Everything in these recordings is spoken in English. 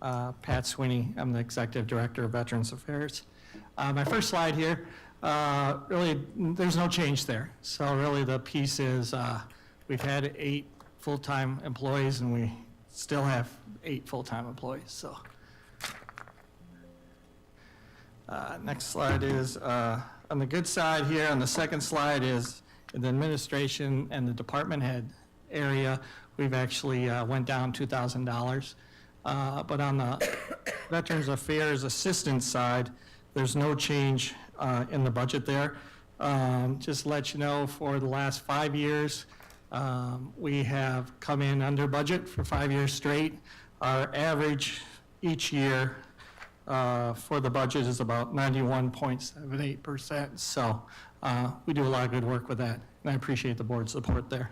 Pat Sweeney. I'm the Executive Director of Veterans Affairs. My first slide here, really, there's no change there. So really the piece is we've had 8 full-time employees and we still have 8 full-time employees. So next slide is on the good side here. On the second slide is in the administration and the department head area, we've actually went down $2,000. But on the Veterans Affairs Assistance side, there's no change in the budget there. Just to let you know, for the last 5 years, we have come in under budget for 5 years straight. Our average each year for the budget is about 91.78%. So we do a lot of good work with that, and I appreciate the board's support there.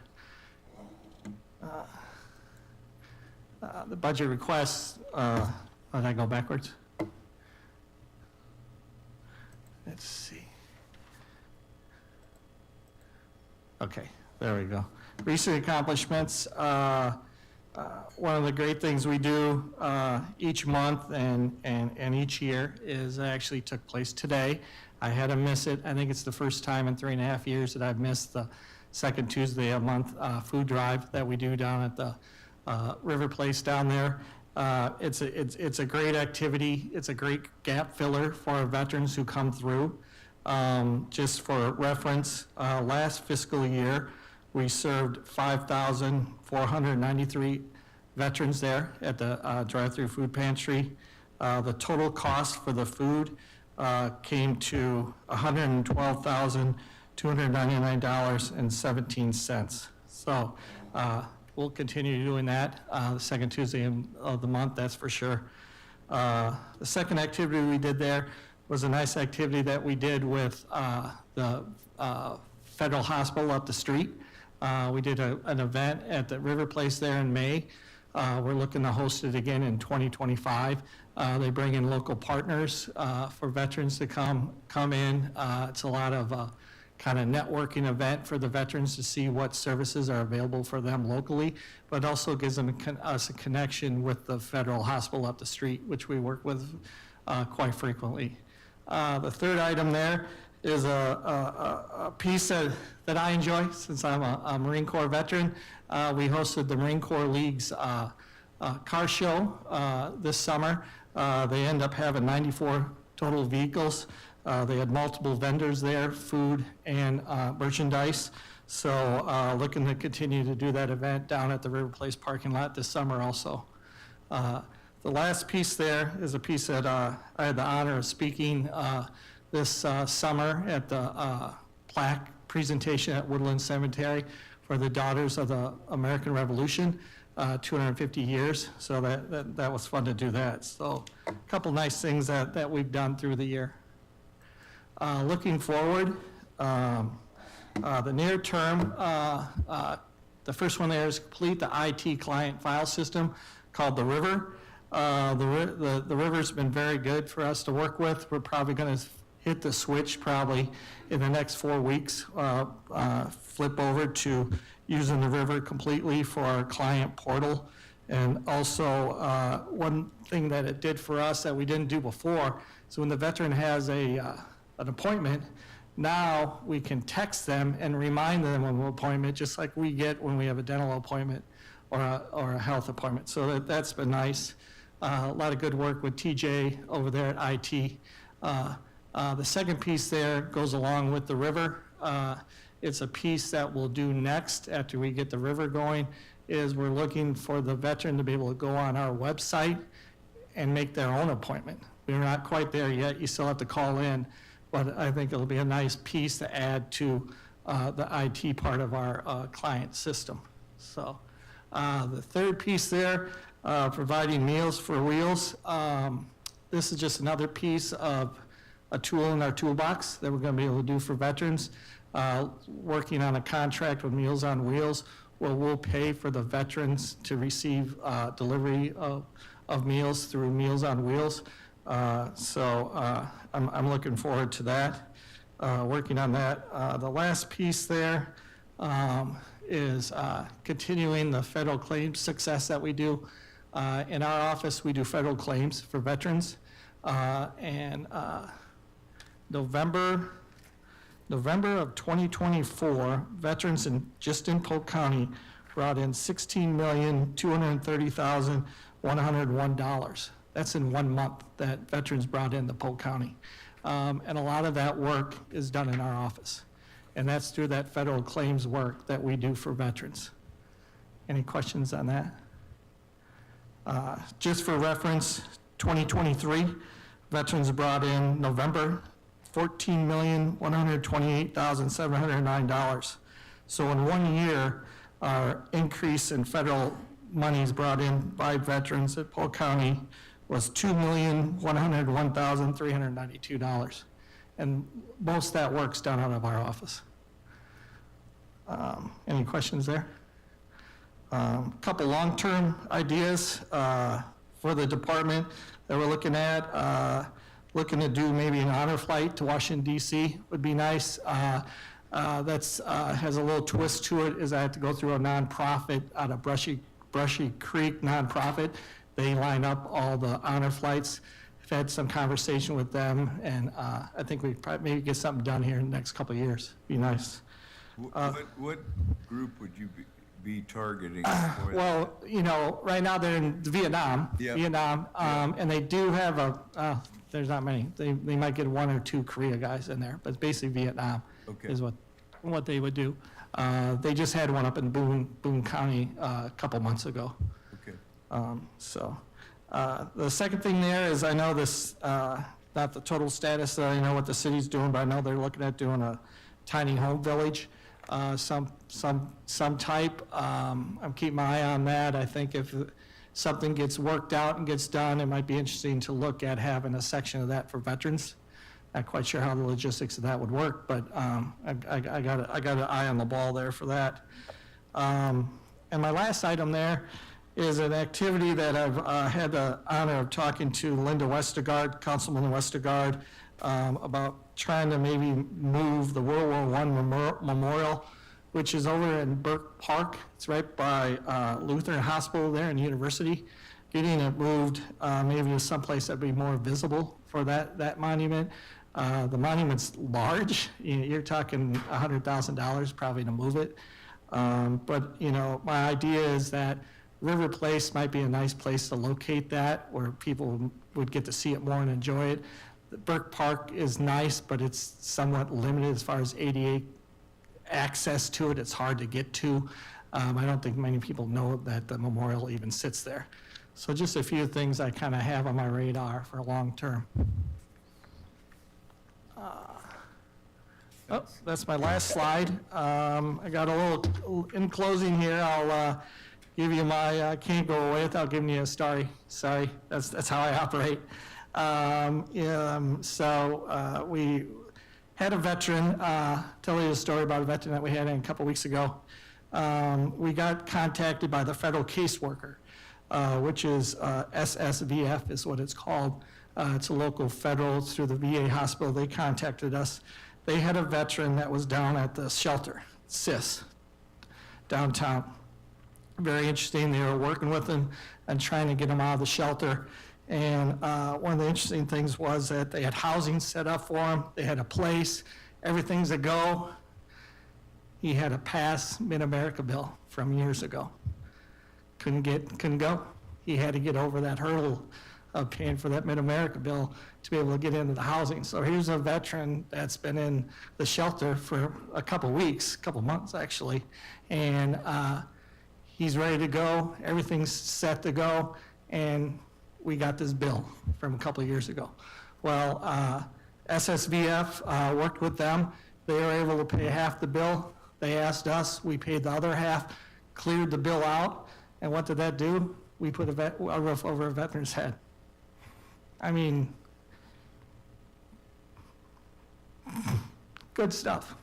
The budget requests, did I go backwards? Let's see. Okay, there we go. Recent accomplishments. One of the great things we do each month and each year is actually took place today. I had to miss it. I think it's the first time in 3.5 years that I've missed the second Tuesday of month food drive that we do down at the River Place down there. It's a great activity. It's a great gap filler for our veterans who come through. Just for reference, last fiscal year, we served 5,493 veterans there at the drive-through food pantry. The total cost for the food came to $112,299.17. So we'll continue doing that the second Tuesday of the month, that's for sure. The second activity we did there was a nice activity that we did with the federal hospital up the street. We did an event at the River Place there in May. We're looking to host it again in 2025. They bring in local partners for veterans to come in. It's a lot of kind of networking event for the veterans to see what services are available for them locally, but also gives them us a connection with the federal hospital up the street, which we work with quite frequently. The third item there is a piece that I enjoy since I'm a Marine Corps veteran. We hosted the Marine Corps League's car show this summer. They end up having 94 total vehicles. They had multiple vendors there, food and merchandise. So looking to continue to do that event down at the River Place parking lot this summer also. The last piece there is a piece that I had the honor of speaking this summer at the plaque presentation at Woodland Cemetery for the Daughters of the American Revolution, 250 years. So that was fun to do that. So a couple nice things that we've done through the year. Looking forward, the near term, the first one there is complete the IT client file system called the River. The River's been very good for us to work with. We're probably going to hit the switch probably in the next 4 weeks, flip over to using the River completely for our client portal. And also one thing that it did for us that we didn't do before, so when the veteran has an appointment, now we can text them and remind them of an appointment just like we get when we have a dental appointment or a health appointment. So that's been nice. A lot of good work with TJ over there at IT. The second piece there goes along with the River. It's a piece that we'll do next after we get the River going, is we're looking for the veteran to be able to go on our website and make their own appointment. We're not quite there yet. You still have to call in, but I think it'll be a nice piece to add to the IT part of our client system. So the third piece there, providing Meals for Wheels. This is just another piece of a tool in our toolbox that we're going to be able to do for veterans. Working on a contract with Meals on Wheels, where we'll pay for the veterans to receive delivery of meals through Meals on Wheels. So I'm looking forward to that, working on that. The last piece there is continuing the federal claims success that we do. In our office, we do federal claims for veterans. And November of 2024, veterans just in Polk County brought in $16,230,101. That's in 1 month that veterans brought in to Polk County. And a lot of that work is done in our office. And that's through that federal claims work that we do for veterans. Any questions on that? Just for reference, 2023, veterans brought in November $14,128,709. So in 1 year, our increase in federal monies brought in by veterans at Polk County was $2,101,392. And most of that work's done out of our office. Any questions there? Couple long-term ideas for the department that we're looking at. Looking to do maybe an honor flight to Washington, D.C. would be nice. That's has a little twist to it, is I have to go through a nonprofit out of Brushy Creek nonprofit. They line up all the honor flights. I've had some conversation with them, and I think we probably maybe get something done here in the next couple of years. Be nice. What group would you be targeting? Well, you know, right now they're in Vietnam, Yep. And they do have there's not many. They might get 1 or 2 Korea guys in there, but it's basically Vietnam is what they would do. They just had one up in Boone County a couple months ago. Okay. The second thing there is I know this, not the total status, I know what the city's doing, but I know they're looking at doing a tiny home village, some type. I'm keeping my eye on that. I think if something gets worked out and gets done, it might be interesting to look at having a section of that for veterans. Not quite sure how the logistics of that would work, but I got an eye on the ball there for that. And my last item there is an activity that I've had the honor of talking to Linda Westergaard, Councilman Westergaard, about trying to maybe move the World War I Memorial, which is over in Burke Park. It's right by Lutheran Hospital there in University. Getting it moved maybe to someplace that'd be more visible for that monument. The monument's large. You're talking $100,000 probably to move it. But you know, my idea is that River Place might be a nice place to locate that, where people would get to see it more and enjoy it. The Burke Park is nice, but it's somewhat limited as far as ADA access to it. It's hard to get to. I don't think many people know that the memorial even sits there. So just a few things I kind of have on my radar for long term. That's my last slide. I got a little, in closing here, I'll give you my, I can't go away without giving you a story. Sorry, that's how I operate. We had a veteran, tell you a story about a veteran that we had in a couple weeks ago. We got contacted by the federal caseworker, which is SSVF is what it's called. It's a local federal, it's through the VA hospital. They contacted us. They had a veteran that was down at the shelter, CIS, downtown. Very interesting. They were working with him and trying to get him out of the shelter. And one of the interesting things was that they had housing set up for him. They had a place, everything's a go. He had a pass Mid-America bill from years ago. Couldn't go. He had to get over that hurdle of paying for that Mid-America bill to be able to get into the housing. So here's a veteran that's been in the shelter for a couple weeks, couple months actually, and he's ready to go. Everything's set to go, and we got this bill from a couple of years ago. Well, SSVF worked with them. They were able to pay half the bill. They asked us, we paid the other half, cleared the bill out, and what did that do? We put a roof over a veteran's head. I mean, good stuff.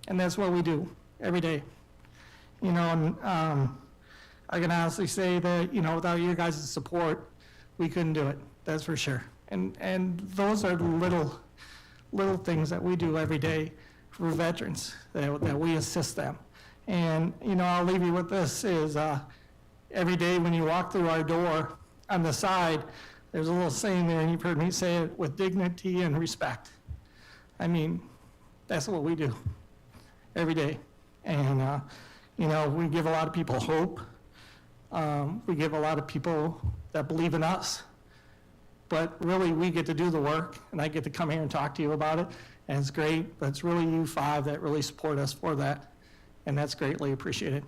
And that's what we do every day. You know, and I can honestly say that, you know, without your guys' support, we couldn't do it, that's for sure. And those are the little things that we do every day for veterans, that we assist them. And, you know, I'll leave you with this is, every day when you walk through our door, on the side, there's a little saying there, and you've heard me say it, with dignity and respect. I mean, that's what we do every day. And, you know, we give a lot of people hope. We give a lot of people that believe in us. But really, we get to do the work, and I get to come here and talk to you about it, and it's great. But it's really you five that really support us for that, and that's greatly appreciated.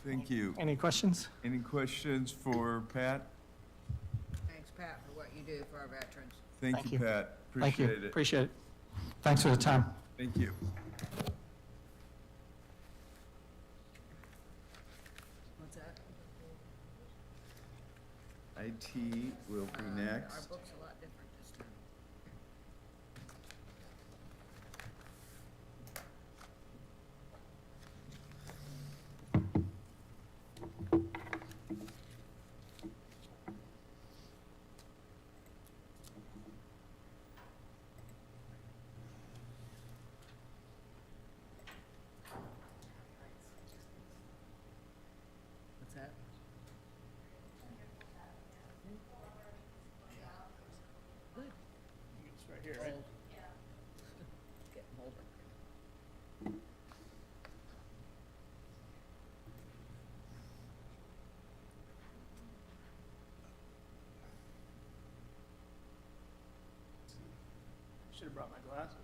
Thank you. Any questions? Any questions for Pat? Thanks, Pat, for what you do for our veterans. Thank you, Pat. Thank you. Appreciate it. Appreciate it. Thanks for the time. Thank you. What's that? IT will be Our next. book's a lot different this time. What's that? Good. It's right here, right? Old. It's getting older. Should have brought my glasses.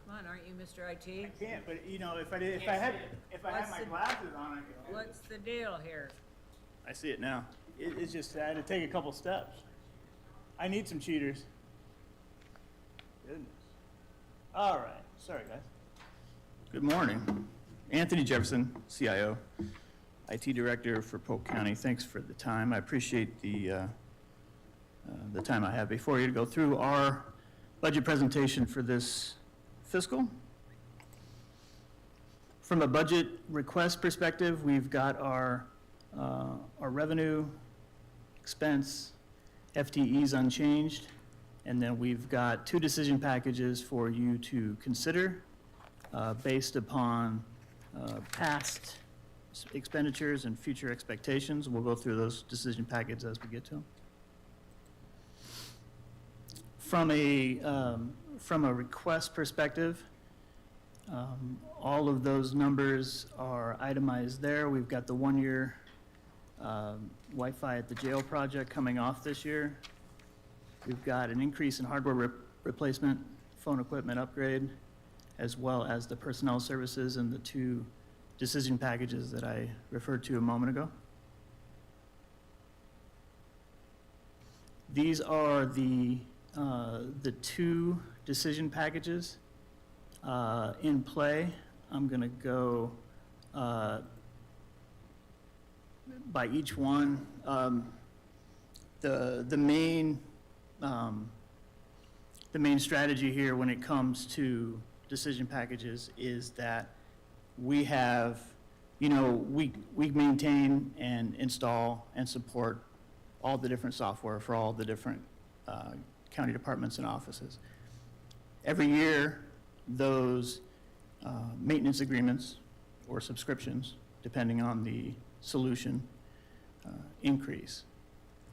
Come on, aren't you Mr. IT? I can't, but you know, if I had What's my the- glasses on, I could. What's the deal here? I see it now. It's just I had to take a couple steps. I need some cheaters. Goodness. All right. Sorry, guys. Good morning. Anthony Jefferson, CIO, IT Director for Polk County. Thanks for the time. I appreciate the time I have before you to go through our budget presentation for this fiscal. From a budget request perspective, we've got our revenue, expense, FTEs unchanged, and then we've got two decision packages for you to consider based upon past expenditures and future expectations. We'll go through those decision packages as we get to them. From a request perspective, all of those numbers are itemized there. We've got the one-year Wi-Fi at the jail project coming off this year. We've got an increase in hardware replacement, phone equipment upgrade, as well as the personnel services and the two decision packages that I referred to a moment ago. These are the two decision packages in play. I'm going to go by each one. The main strategy here when it comes to decision packages is that we have, you know, we maintain and install and support all the different software for all the different county departments and offices. Every year, those maintenance agreements or subscriptions, depending on the solution, increase,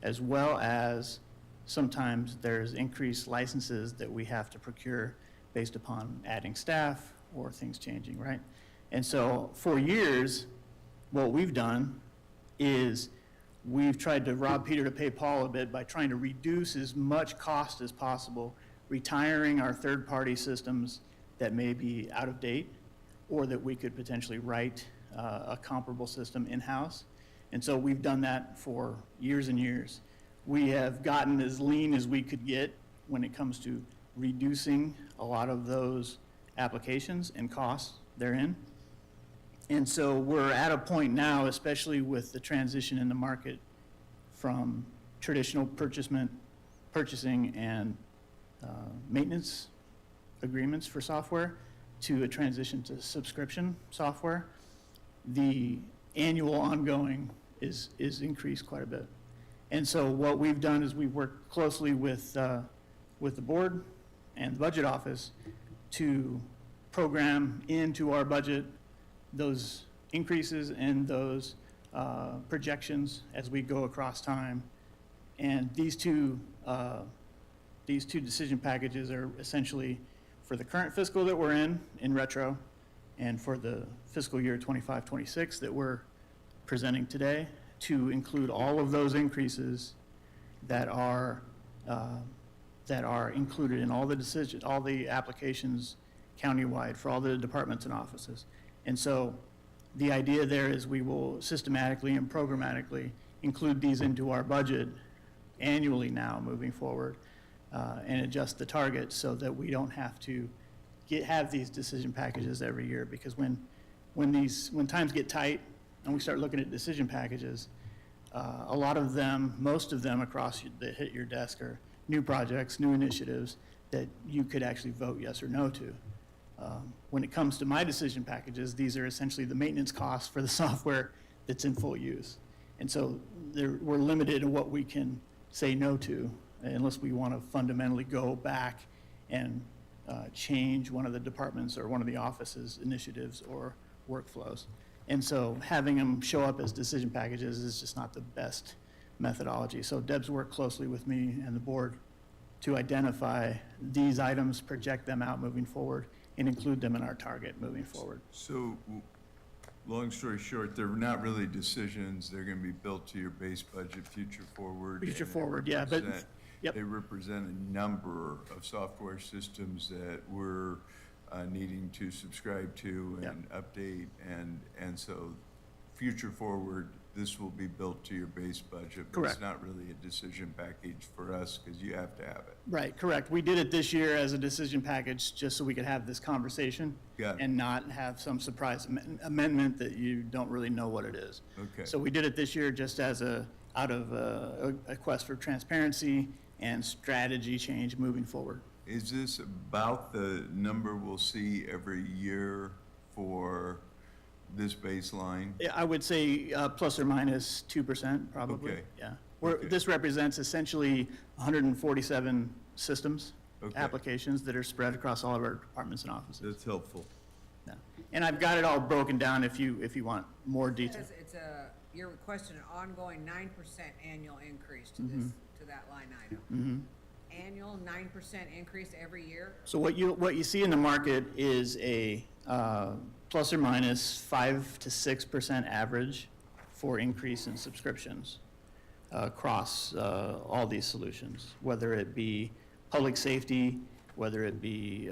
as well as sometimes there's increased licenses that we have to procure based upon adding staff or things changing, right? And so for years, what we've done is we've tried to rob Peter to pay Paul a bit by trying to reduce as much cost as possible, retiring our third-party systems that may be out of date or that we could potentially write a comparable system in-house. And so we've done that for years and years. We have gotten as lean as we could get when it comes to reducing a lot of those applications and costs therein. And so we're at a point now, especially with the transition in the market from traditional purchasing and maintenance agreements for software to a transition to subscription software. The annual ongoing is increased quite a bit. And so what we've done is we've worked closely with the board and the budget office to program into our budget those increases and those projections as we go across time. And these two decision packages are essentially for the current fiscal that we're in retro, and for the fiscal year 25-26 that we're presenting today, to include all of those increases that are included in all the applications countywide for all the departments and offices. And so the idea there is we will systematically and programmatically include these into our budget annually now moving forward, and adjust the target so that we don't have to have these decision packages every year. Because when times get tight and we start looking at decision packages, a lot of them, most of them that hit your desk are new projects, new initiatives that you could actually vote yes or no to. When it comes to my decision packages, these are essentially the maintenance costs for the software that's in full use. And so we're limited in what we can say no to unless we want to fundamentally go back and change one of the departments or one of the office's initiatives or workflows. And so having them show up as decision packages is just not the best methodology. So Deb's worked closely with me and the board to identify these items, project them out moving forward, and include them in our target moving forward. So, long story short, they're not really decisions, they're gonna be built to your base budget, future forward. Future and forward, yeah, but, yep. They represent a number of software systems that we're needing to subscribe to Yep. and update, and so future forward, this will be built to your base budget. But Correct. it's not really a decision package for us, because you have to have it. Right, correct. We did it this year as a decision package, just so we could have this conversation. Got it. And not have some surprise amendment that you don't really know what it is. Okay. So we did it this year just as out of a quest for transparency and strategy change moving forward. Is this about the number we'll see every year for this baseline? Yeah, I would say plus or minus 2%, probably. Okay. Yeah. Okay. This represents essentially 147 systems, Okay. applications that are spread across all of our departments and offices. That's helpful. Yeah. And I've got it all broken down if you want more detail. You're requesting an ongoing 9% annual increase to this, to that line item. Annual 9% increase every year? So what you see in the market is a plus or minus 5 to 6% average for increase in subscriptions across all these solutions, whether it be public safety, whether it be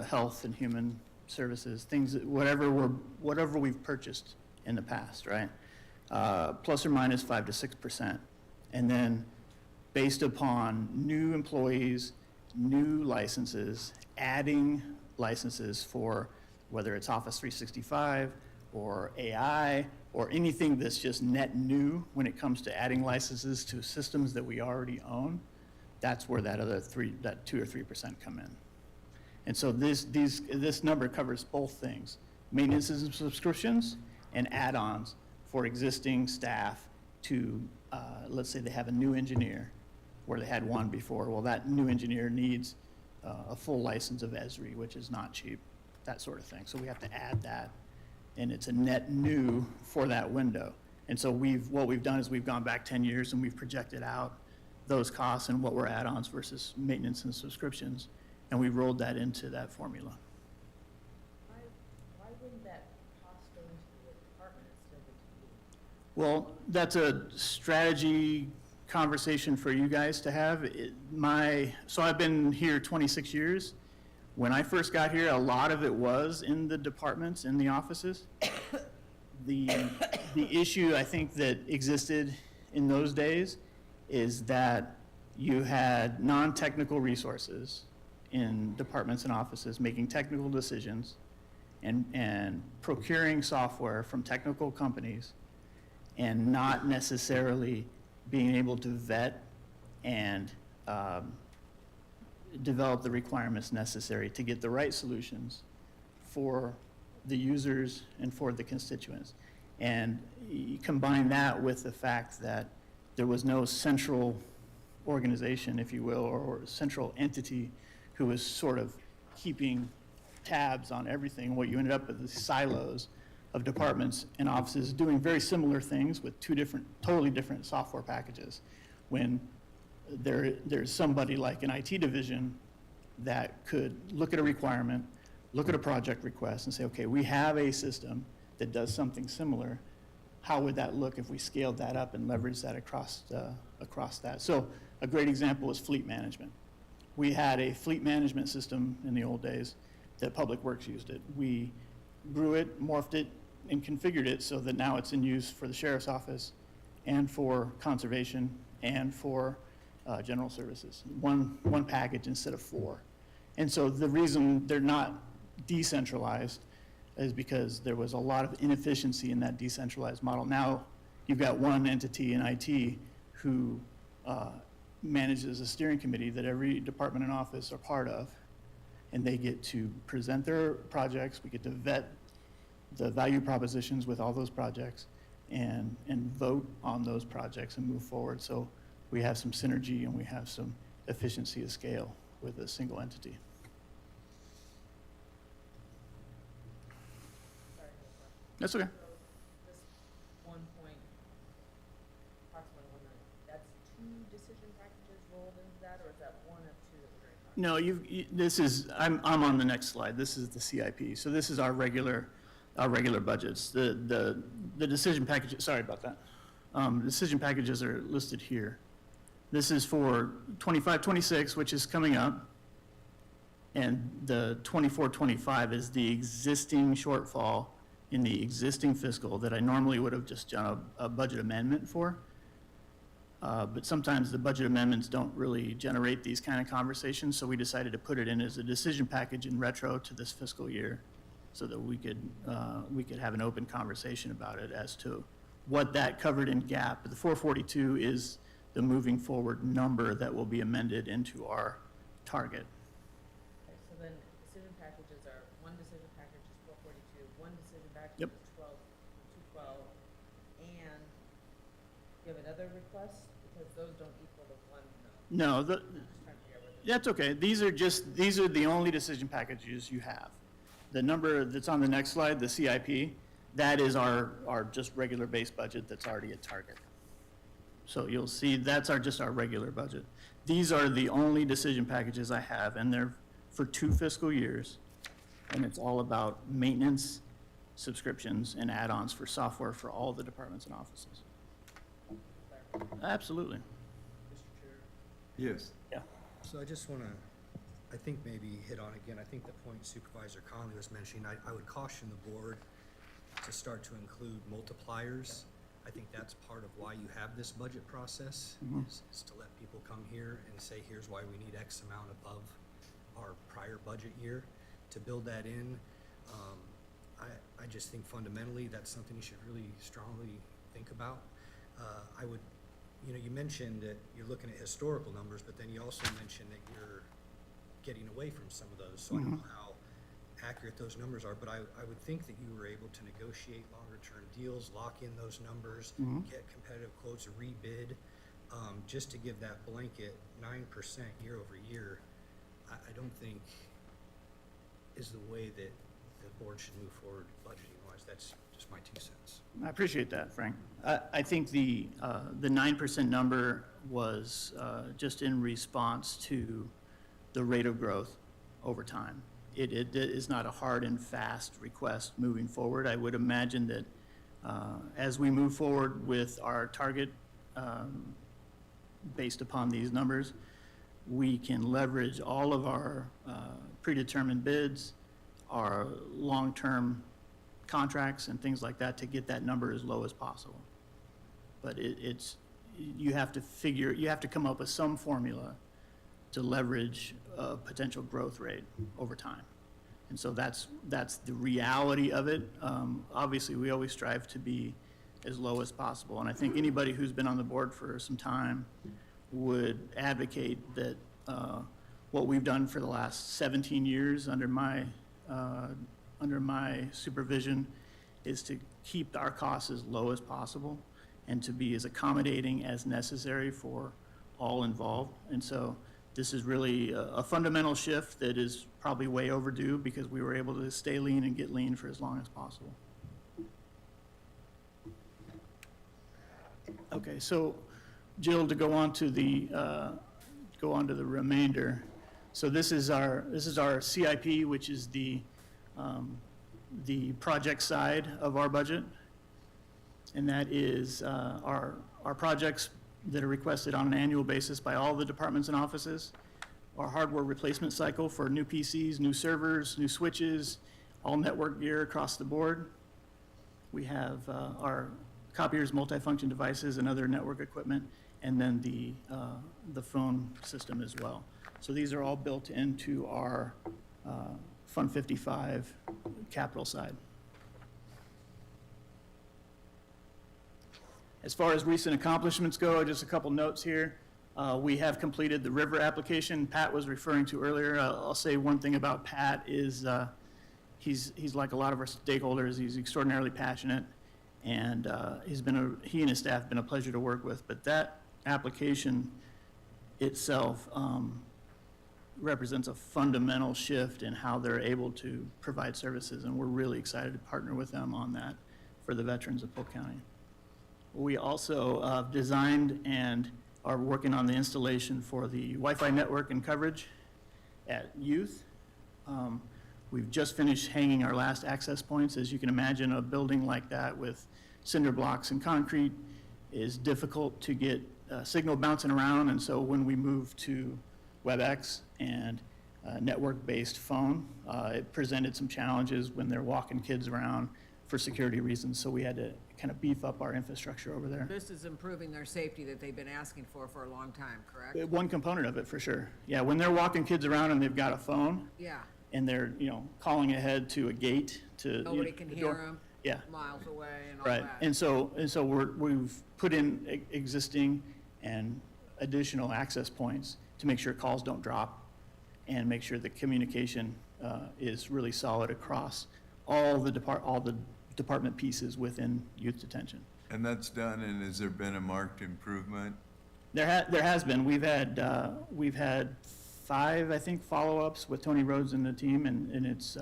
health and human services, things whatever we've purchased in the past, right? Plus or minus 5 to 6%, and then based upon new employees, new licenses, adding licenses for whether it's Office 365 or AI or anything that's just net new when it comes to adding licenses to systems that we already own, that's where that 2 or 3% come in. And so this number covers both things, maintenance and subscriptions and add-ons for existing staff to, let's say they have a new engineer where they had one before. Well, that new engineer needs a full license of Esri, which is not cheap, that sort of thing. So we have to add that, and it's a net new for that window. And so what we've done is we've gone back 10 years and we've projected out those costs and what were add-ons versus maintenance and subscriptions, and we rolled that into that formula. Why wouldn't that cost go into the department instead of the TV? Well, that's a strategy conversation for you guys to have. So I've been here 26 years. When I first got here, a lot of it was in the departments, in the offices. The issue I think that existed in those days is that you had non-technical resources in departments and offices making technical decisions and procuring software from technical companies and not necessarily being able to vet and develop the requirements necessary to get the right solutions for the users and for the constituents. And you combine that with the fact that there was no central organization, if you will, or central entity who was sort of keeping tabs on everything. What you ended up with is silos of departments and offices doing very similar things with totally different software packages. When there's somebody like an IT division that could look at a requirement, look at a project request and say, okay, we have a system that does something similar. How would that look if we scaled that up and leveraged that across that? So a great example is fleet management. We had a fleet management system in the old days that Public Works used it. We grew it, morphed it, and configured it so that now it's in use for the sheriff's office and for conservation and for general services. One package instead of 4. And so the reason they're not decentralized is because there was a lot of inefficiency in that decentralized model. Now you've got one entity in IT who manages a steering committee that every department and office are part of, and they get to present their projects. We get to vet the value propositions with all those projects and vote on those projects and move forward. So we have some synergy and we have some efficiency of scale with a single entity. Sorry, no question. That's okay. So this 1 point, approximately 1 million, that's 2 decision packages rolled into that, or is that one of 2 that we're going to talk about? No, this is, I'm on the next slide. This is the CIP. So this is our regular budgets. The decision packages, sorry about that. Decision packages are listed here. This is for 25-26, which is coming up. And the 24-25 is the existing shortfall in the existing fiscal that I normally would have just done a budget amendment for. But sometimes the budget amendments don't really generate these kind of conversations, so we decided to put it in as a decision package in retro to this fiscal year so that we could have an open conversation about it as to what that covered in GAAP. The 442 is the moving forward number that will be amended into our target. Okay, so then decision packages are, one decision package is 442, one decision package Yep. is 212, and you have another request? Because those don't equal the 1 million. No, I'm just trying to figure out where the that's okay. These are the only decision packages you have. The number that's on the next slide, the CIP, that is our just regular base budget that's already at target. So you'll see that's just our regular budget. These are the only decision packages I have, and they're for 2 fiscal years. And it's all about maintenance, subscriptions, and add-ons for software for all the departments and offices. Absolutely. Mr. Chair, Yes. Yeah. so I just want to, I think maybe hit on again, I think the point Supervisor Conley was mentioning, I would caution the board to start to include multipliers. I think that's part of why you have this budget process, is to let people come here and say, here's why we need X amount above our prior budget year. To build that in, I just think fundamentally that's something you should really strongly think about. I would, you mentioned that you're looking at historical numbers, but then you also mentioned that you're getting away from some of those. So I don't know how accurate those numbers are, but I would think that you were able to negotiate longer-term deals, lock in those numbers, get competitive quotes, rebid, just to give that blanket 9% year over year, I don't think is the way that the board should move forward budgeting-wise. That's just my 2 cents. I appreciate that, Frank. I think the 9% number was just in response to the rate of growth over time. It is not a hard and fast request moving forward. I would imagine that as we move forward with our target based upon these numbers, we can leverage all of our predetermined bids, our long-term contracts and things like that to get that number as low as possible. But you have to come up with some formula to leverage a potential growth rate over time. And so that's the reality of it. Obviously, we always strive to be as low as possible. And I think anybody who's been on the board for some time would advocate that what we've done for the last 17 years under my supervision is to keep our costs as low as possible and to be as accommodating as necessary for all involved. And so This is really a fundamental shift that is probably way overdue because we were able to stay lean and get lean for as long as possible. Okay, so Jill, to go on to the remainder. So this is our CIP, which is the project side of our budget. And that is our projects that are requested on an annual basis by all the departments and offices. Our hardware replacement cycle for new PCs, new servers, new switches, all network gear across the board. We have our copiers, multifunction devices, and other network equipment, and then the phone system as well. So these are all built into our Fund 55 capital side. As far as recent accomplishments go, just a couple notes here. We have completed the river application Pat was referring to earlier. I'll say one thing about Pat is he's like a lot of our stakeholders. He's extraordinarily passionate, and he and his staff have been a pleasure to work with. But that application itself represents a fundamental shift in how they're able to provide services, and we're really excited to partner with them on that for the veterans of Polk County. We also designed and are working on the installation for the Wi-Fi network and coverage at youth. We've just finished hanging our last access points. As you can imagine, a building like that with cinder blocks and concrete is difficult to get signal bouncing around, and so when we moved to WebEx and network-based phone, it presented some challenges when they're walking kids around for security reasons, so we had to kind of beef up our infrastructure over there. This is improving their safety that they've been asking for a long time, correct? One component of it, for sure. Yeah, when they're walking kids around and they've got a phone, Yeah, and they're, calling ahead to a gate to. nobody can the hear door. them. Yeah. Miles away and all Right, that. and so we've put in existing and additional access points to make sure calls don't drop and make sure the communication is really solid across all the department pieces within youth detention. And that's done, and has there been a marked improvement? There has been. We've had 5, I think, follow-ups with Tony Rhodes and the team, and it's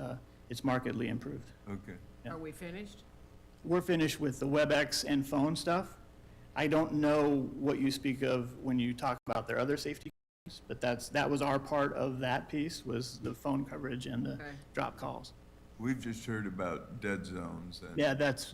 markedly improved. Okay. Yeah. Are we finished? We're finished with the WebEx and phone stuff. I don't know what you speak of when you talk about their other safety, but that was our part of that piece, was the phone coverage and the Okay. drop calls. We've just heard about dead zones. And Yeah, that's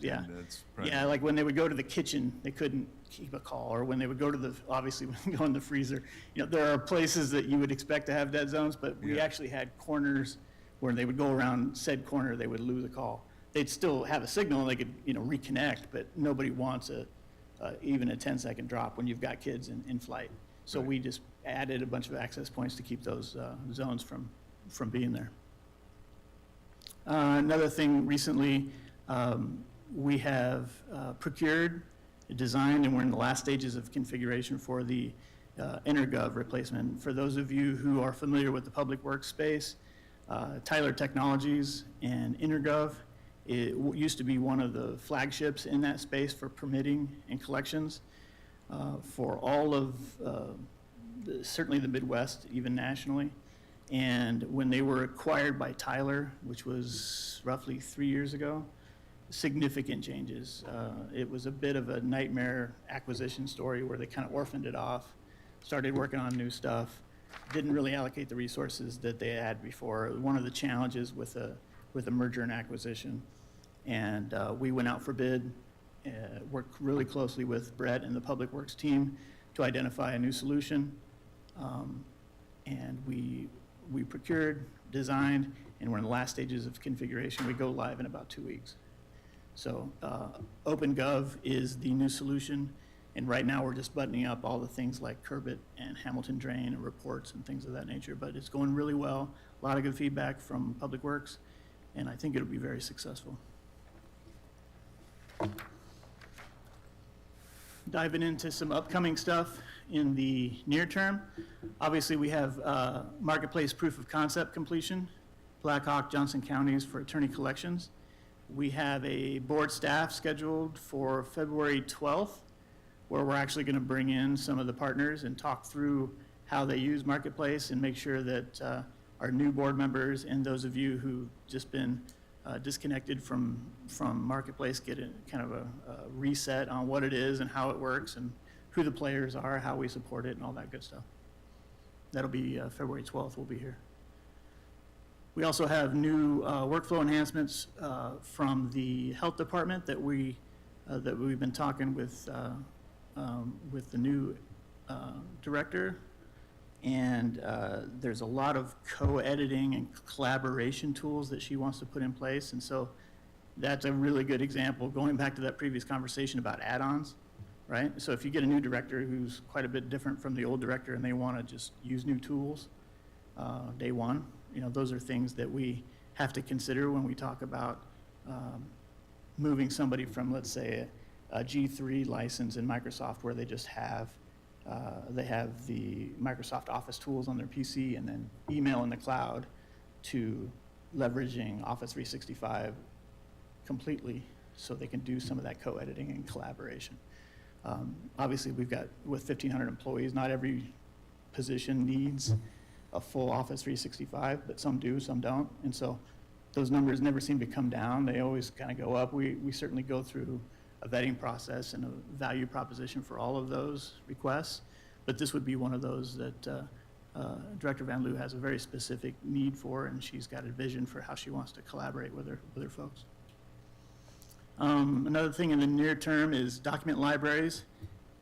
primary. like when they would go to the kitchen, they couldn't keep a call, or when they would go to obviously when they go in the freezer. There are places that you would expect to have dead zones, but we Yeah. actually had corners where they would go around said corner, they would lose a call. They'd still have a signal and they could, reconnect, but nobody wants even a 10-second drop when you've got kids in flight. So Right. we just added a bunch of access points to keep those zones from being there. Another thing recently, we have procured, designed, and we're in the last stages of configuration for the Intergov replacement. For those of you who are familiar with the public works space, Tyler Technologies and Intergov, it used to be one of the flagships in that space for permitting and collections for all of, certainly the Midwest, even nationally. And when they were acquired by Tyler, which was roughly 3 years ago, significant changes. It was a bit of a nightmare acquisition story where they kind of orphaned it off, started working on new stuff, didn't really allocate the resources that they had before. One of the challenges with a merger and acquisition. And we went out for bid, worked really closely with Brett and the Public Works team to identify a new solution. And we procured, designed, and we're in the last stages of configuration. We go live in about 2 weeks. So OpenGov is the new solution, and right now we're just buttoning up all the things like Curbit and Hamilton Drain and reports and things of that nature, but it's going really well. A lot of good feedback from Public Works, and I think it'll be very successful. Diving into some upcoming stuff in the near term. Obviously, we have marketplace proof of concept completion, Black Hawk, Johnson counties for attorney collections. We have a board staff scheduled for February 12th, where we're actually going to bring in some of the partners and talk through how they use Marketplace and make sure that our new board members and those of you who've just been disconnected from Marketplace get a kind of a reset on what it is and how it works and who the players are, how we support it, and all that good stuff. That'll be February 12th, we'll be here. We also have new workflow enhancements from the health department that we've been talking with the new director. And there's a lot of co-editing and collaboration tools that she wants to put in place. And so that's a really good example, going back to that previous conversation about add-ons, right? So if you get a new director who's quite a bit different from the old director and they want to just use new tools day one, you know, those are things that we have to consider when we talk about moving somebody from, let's say, a G3 license in Microsoft where they just have the Microsoft Office tools on their PC and then email in the cloud, to leveraging Office 365 completely so they can do some of that co-editing and collaboration. Obviously, we've got, with 1,500 employees, not every position needs a full Office 365, but some do, some don't. And so those numbers never seem to come down. They always kind of go up. We certainly go through a vetting process and a value proposition for all of those requests. But this would be one of those that Director Van Loo has a very specific need for, and she's got a vision for how she wants to collaborate with her folks. Another thing in the near term is document libraries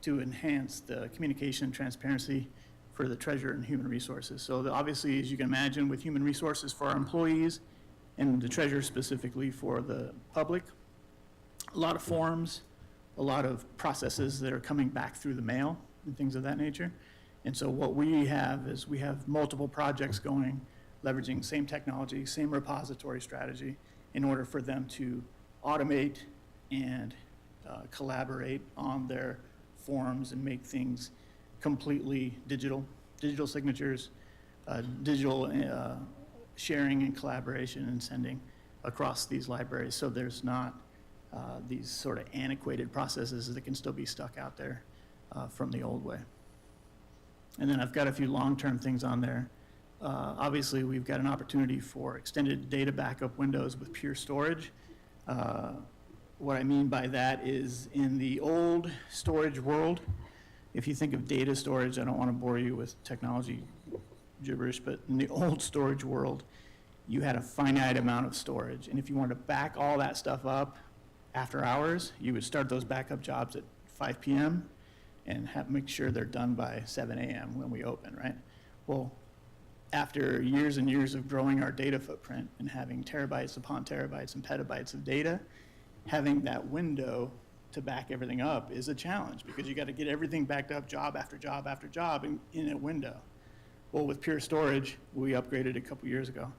to enhance the communication and transparency for the treasurer and human resources. So obviously, as you can imagine, with human resources for our employees and the treasurer specifically for the public, a lot of forms, a lot of processes that are coming back through the mail and things of that nature. And so what we have is we have multiple projects going, leveraging same technology, same repository strategy, in order for them to automate and collaborate on their forms and make things completely digital signatures, digital sharing and collaboration and sending across these libraries. So there's not these sort of antiquated processes that can still be stuck out there from the old way. And then I've got a few long-term things on there. Obviously, we've got an opportunity for extended data backup windows with Pure Storage. What I mean by that is, in the old storage world, if you think of data storage, I don't want to bore you with technology gibberish, but in the old storage world, you had a finite amount of storage. And if you wanted to back all that stuff up after hours, you would start those backup jobs at 5 p.m. and make sure they're done by 7 a.m. when we open, right? Well, after years and years of growing our data footprint and having terabytes upon terabytes and petabytes of data, having that window to back everything up is a challenge, because you got to get everything backed up job after job after job in a window. Well, with Pure Storage, we upgraded a couple years ago.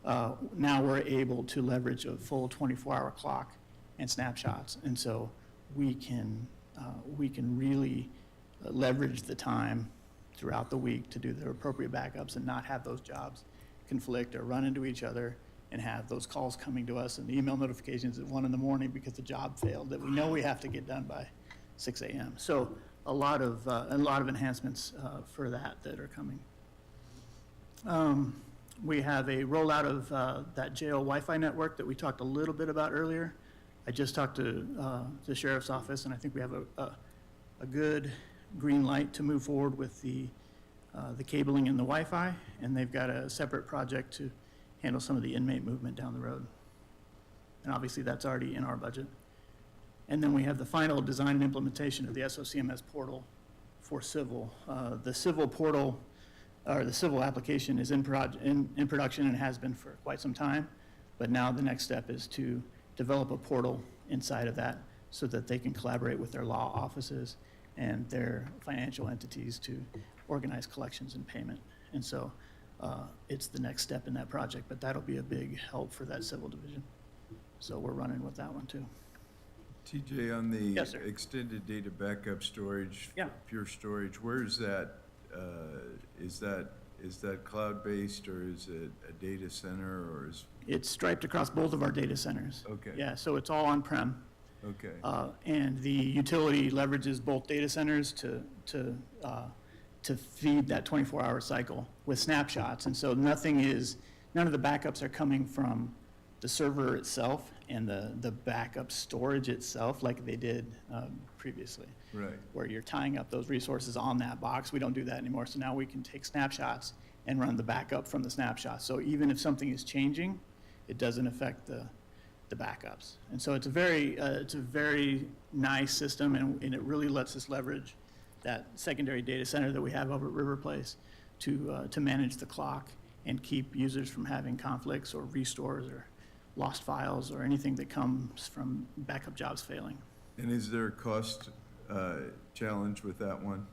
Now we're able to leverage a full 24-hour clock and snapshots, and so we can really leverage the time throughout the week to do the appropriate backups and not have those jobs conflict or run into each other and have those calls coming to us and the email notifications at 1 in the morning because the job failed that we know we have to get done by 6 a.m. So a lot of enhancements for that are coming. We have a rollout of that jail Wi-Fi network that we talked a little bit about earlier. I just talked to the sheriff's office, and I think we have a good green light to move forward with the cabling and the Wi-Fi, and they've got a separate project to handle some of the inmate movement down the road. And obviously, that's already in our budget. And then we have the final design and implementation of the SOCMS portal for civil. The civil portal, or the civil application, is in production and has been for quite some time. But now the next step is to develop a portal inside of that so that they can collaborate with their law offices and their financial entities to organize collections and payment. And so it's the next step in that project, but that'll be a big help for that civil division. So we're running with that one too. TJ, on the Yes, sir. extended data backup storage, Yeah. Pure Storage, where is that? Is that cloud-based, or is it a data center, or is, It's striped across both of our data centers. okay, Yeah, so it's all on-prem. okay, And the utility leverages both data centers to to feed that 24-hour cycle with snapshots. And so none of the backups are coming from the server itself and the backup storage itself like they did previously, Right. where you're tying up those resources on that box. We don't do that anymore. So now we can take snapshots and run the backup from the snapshot. So even if something is changing, it doesn't affect the backups. And so it's a very nice system, and it really lets us leverage that secondary data center that we have over at River Place to manage the clock and keep users from having conflicts or restores or lost files or anything that comes from backup jobs failing. And is there a cost challenge with that one?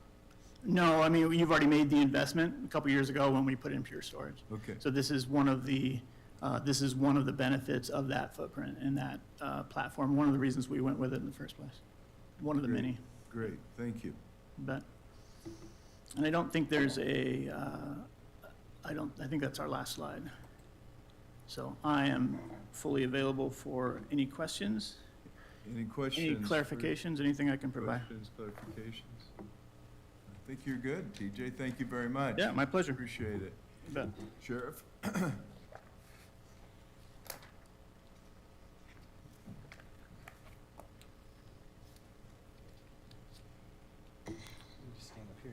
No, I mean, you've already made the investment a couple years ago when we put in Pure Storage. Okay. So this is one of the benefits of that footprint and that platform. One of the reasons we went with it in the first place. One of the Great. many. Great, thank you. But, and I don't think there's I think that's our last slide. So I am fully available for any questions, Any questions? any for- clarifications, anything I can provide. Questions, clarifications? I think you're good, TJ. Thank you very much. Yeah, my pleasure. Appreciate it. You bet. Sheriff? Stand up here.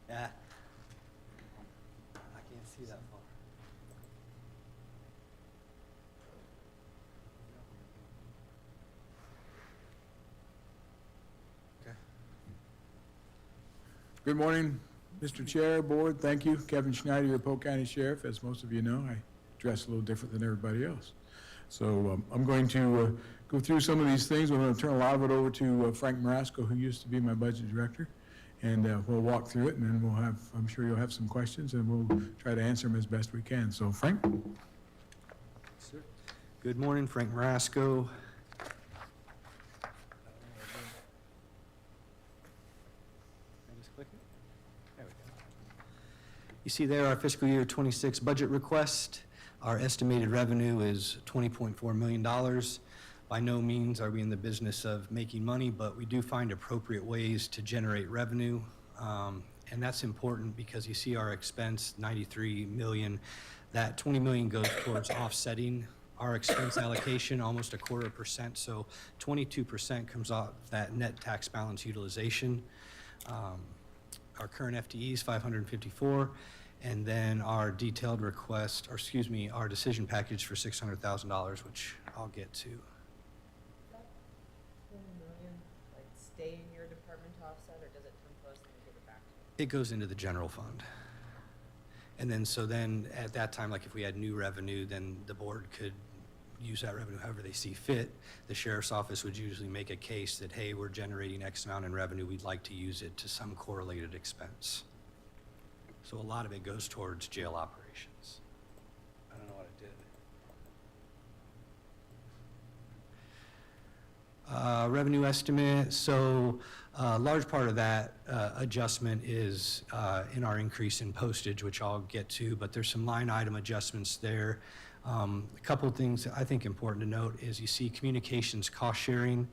Yeah. I can't see that far. Okay. Good morning, Mr. Chair, Board. Thank you. Kevin Schneider, your Polk County Sheriff. As most of you know, I dress a little different than everybody else. So I'm going to go through some of these things. I'm going to turn a lot of it over to Frank Marasco, who used to be my budget director. And we'll walk through it, and then I'm sure you'll have some questions, and we'll try to answer them as best we can. So Frank? Sir. Good morning, Frank Marasco. You see there our fiscal year 26 budget request. Our estimated revenue is $20.4 million. By no means are we in the business of making money, but we do find appropriate ways to generate revenue. And that's important because you see our expense, 93 million. That 20 million goes towards offsetting our expense allocation, almost 0.25%. So 22% comes off that net tax balance utilization. Our current FTE is 554. And then our detailed request, or excuse me, our decision package for $600,000, which I'll get to. 20 million, like, stay in your department to offset, or does it come to us and we give it back to you? It goes into the general fund. And then, so then at that time, like if we had new revenue, then the board could use that revenue however they see fit. The sheriff's office would usually make a case that, hey, we're generating X amount in revenue, we'd like to use it to some correlated expense. So a lot of it goes towards jail operations. I don't know what I did. Revenue estimate, so a large part of that adjustment is in our increase in postage, which I'll get to, but there's some line item adjustments there. A couple of things I think important to note is you see communications cost sharing.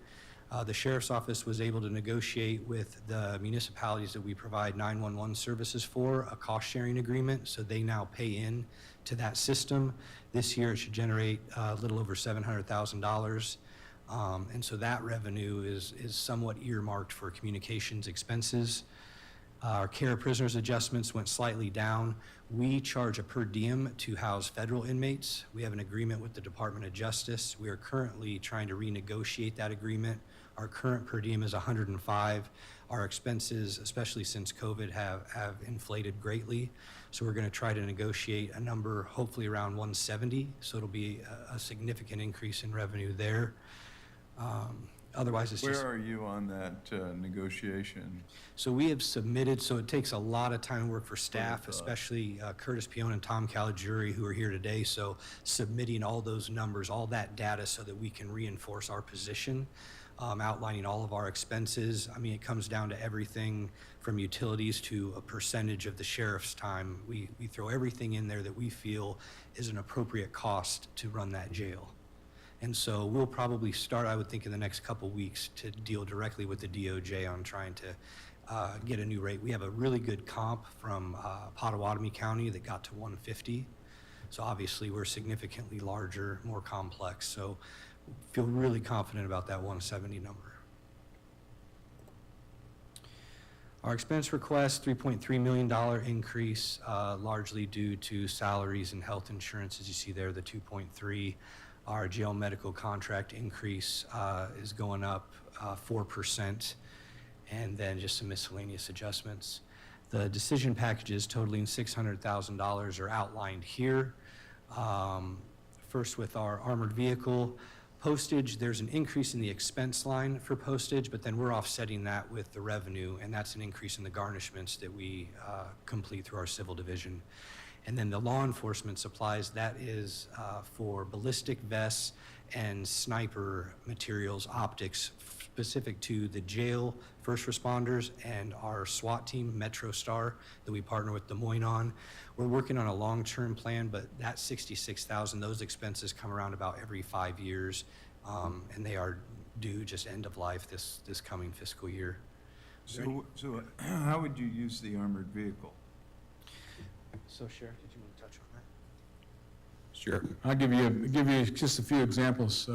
The sheriff's office was able to negotiate with the municipalities that we provide 911 services for a cost sharing agreement, so they now pay in to that system. This year it should generate a little over $700,000. And so that revenue is somewhat earmarked for communications expenses. Our care prisoners adjustments went slightly down. We charge a per diem to house federal inmates. We have an agreement with the Department of Justice. We are currently trying to renegotiate that agreement. Our current per diem is 105. Our expenses, especially since COVID, have inflated greatly. So we're going to try to negotiate a number, hopefully around 170. So it'll be a significant increase in revenue there. Otherwise, it's just. Where are you on that negotiation? So we have submitted, so it takes a lot of time and work for staff, especially Curtis Pion and Tom Caligiuri, who are here today. So submitting all those numbers, all that data so that we can reinforce our position. outlining all of our expenses. I mean, it comes down to everything from utilities to a percentage of the sheriff's time. We throw everything in there that we feel is an appropriate cost to run that jail. And so we'll probably start, I would think, in the next couple weeks to deal directly with the DOJ on trying to get a new rate. We have a really good comp from Pottawatomie County that got to 150. So obviously we're significantly larger, more complex. So feel really confident about that 170 number. Our expense request, $3.3 million increase, largely due to salaries and health insurance. As you see there, the 2.3. Our jail medical contract increase is going up 4%, and then just some miscellaneous adjustments. The decision packages totaling $600,000 are outlined here. First, with our armored vehicle postage, there's an increase in the expense line for postage, but then we're offsetting that with the revenue, and that's an increase in the garnishments that we complete through our civil division. And then the law enforcement supplies, that is for ballistic vests and sniper materials, optics, specific to the jail first responders and our SWAT team, Metro Star, that we partner with Des Moines on. We're working on a long-term plan, but that $66,000, those expenses come around about every 5 years, and they are due just end of life this coming fiscal year. So how would you use the armored vehicle? So, Sheriff, did you want to touch on that? Sure. I'll give you just a few examples.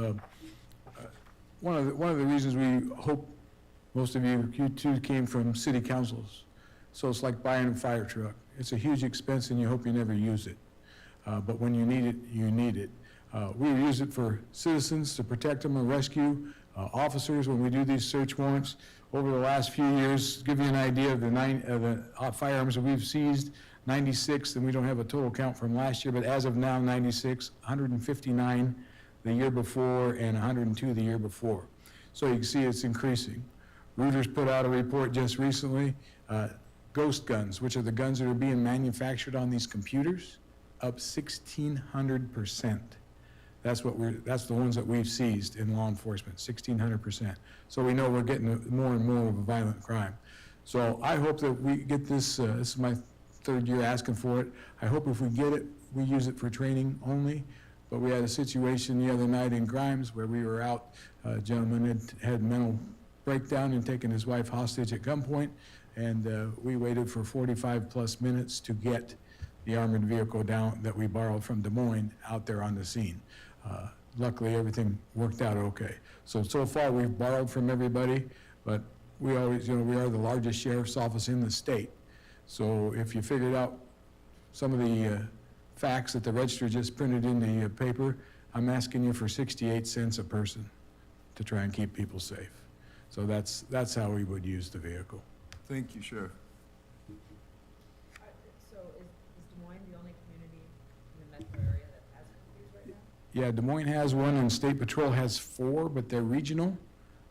One of the reasons we hope most of you two came from city councils. So it's like buying a fire truck. It's a huge expense and you hope you never use it. But when you need it, you need it. We use it for citizens to protect them and rescue officers when we do these search warrants. Over the last few years, give you an idea of the firearms that we've seized, 96, and we don't have a total count from last year, but as of now, 96, 159 the year before, and 102 the year before. So you can see it's increasing. Reuters put out a report just recently, ghost guns, which are the guns that are being manufactured on these computers, up 1,600%. That's the ones that we've seized in law enforcement, 1,600%. So we know we're getting more and more of a violent crime. So I hope that we get this, this is my third year asking for it. I hope if we get it, we use it for training only. But we had a situation the other night in Grimes where we were out, a gentleman had mental breakdown and taken his wife hostage at gunpoint, and we waited for 45 plus minutes to get the armored vehicle down that we borrowed from Des Moines out there on the scene. Luckily, everything worked out okay. So far, we've borrowed from everybody, but we always, we are the largest sheriff's office in the state. So if you figured out some of the facts that the register just printed in the paper, I'm asking you for 68 cents a person to try and keep people safe. So that's how we would use the vehicle. Thank you, Sheriff. So is Des Moines the only community in the metro area that has computers right now? Yeah, Des Moines has one and State Patrol has 4, but they're regional.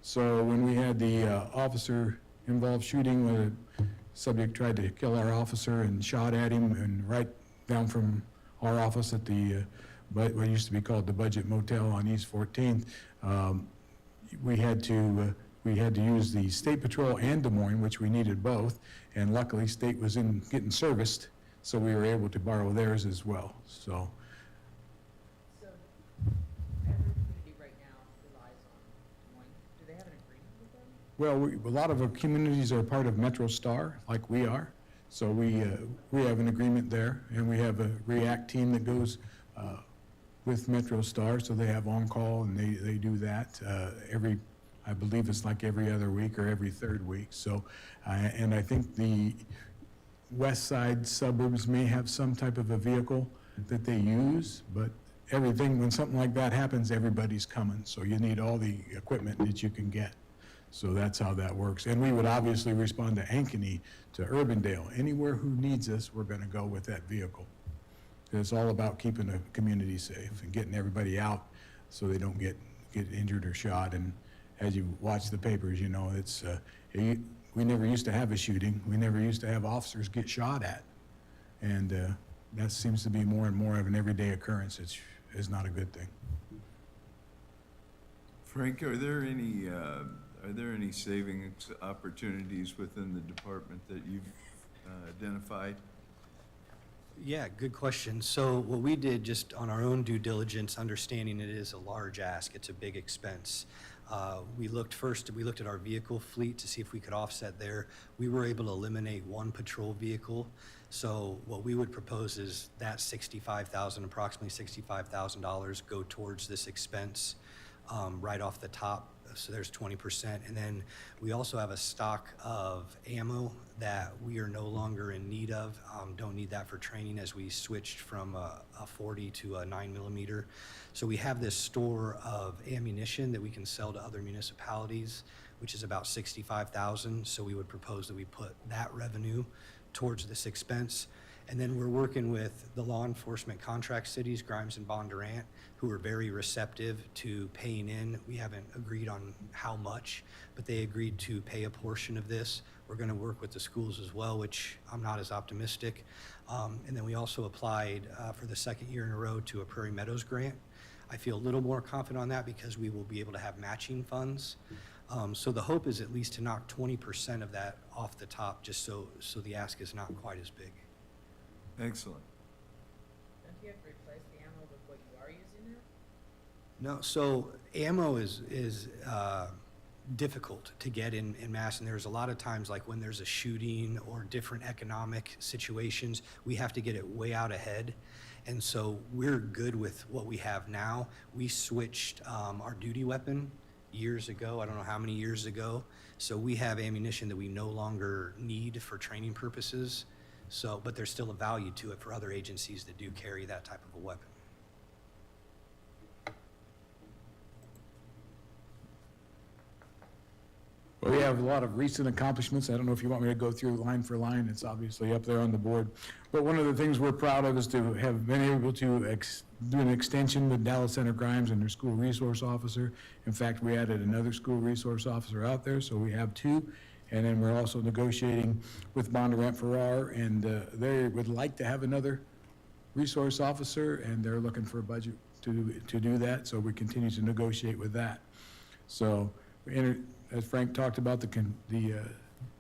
So when we had the officer involved shooting where the subject tried to kill our officer and shot at him, and right down from our office at the what used to be called the Budget Motel on East 14th, we had to use the State Patrol and Des Moines, which we needed both, and luckily State was getting serviced, so we were able to borrow theirs as well. So Every community right now relies on Des Moines. Do they have an agreement with them? well, a lot of our communities are part of Metro Star, like we are. So we have an agreement there, and we have a REACT team that goes with Metro Star, so they have on-call, and they do that I believe it's like every other week or every third week. So, and I think the west side suburbs may have some type of a vehicle that they use, but when something like that happens, everybody's coming. So you need all the equipment that you can get. So that's how that works. And we would obviously respond to Ankeny, to Urbandale. Anywhere who needs us, we're going to go with that vehicle. It's all about keeping the community safe and getting everybody out so they don't get injured or shot. And as you watch the papers, it's we never used to have a shooting. We never used to have officers get shot at. And that seems to be more and more of an everyday occurrence. It's not a good thing. Frank, are there any savings opportunities within the department that you've identified? Yeah, good question. So what we did just on our own due diligence, understanding it is a large ask, it's a big expense. We looked at our vehicle fleet to see if we could offset there. We were able to eliminate one patrol vehicle. So what we would propose is that approximately $65,000 go towards this expense right off the top. So there's 20%. And then we also have a stock of ammo that we are no longer in need of. Don't need that for training as we switched from a 40 to a 9mm. So we have this store of ammunition that we can sell to other municipalities, which is about $65,000. So we would propose that we put that revenue towards this expense. And then we're working with the law enforcement contract cities, Grimes and Bondurant, who are very receptive to paying in. We haven't agreed on how much, but they agreed to pay a portion of this. We're going to work with the schools as well, which I'm not as optimistic. And then we also applied for the second year in a row to a Prairie Meadows grant. I feel a little more confident on that because we will be able to have matching funds. So the hope is at least to knock 20% of that off the top, just so the ask is not quite as big. Excellent. Don't you have to replace the ammo with what you are using now? No, so ammo is difficult to get in mass, and there's a lot of times like when there's a shooting or different economic situations, we have to get it way out ahead. And so we're good with what we have now. We switched our duty weapon years ago, I don't know how many years ago. So we have ammunition that we no longer need for training purposes. So, but there's still a value to it for other agencies that do carry that type of a weapon. Well, we have a lot of recent accomplishments. I don't know if you want me to go through line for line. It's obviously up there on the board. But one of the things we're proud of is to have been able to do an extension with Dallas Center Grimes and their school resource officer. In fact, we added another school resource officer out there, so we have two. And then we're also negotiating with Bondurant Farrar, and they would like to have another resource officer, and they're looking for a budget to do that, so we continue to negotiate with that. So, as Frank talked about, the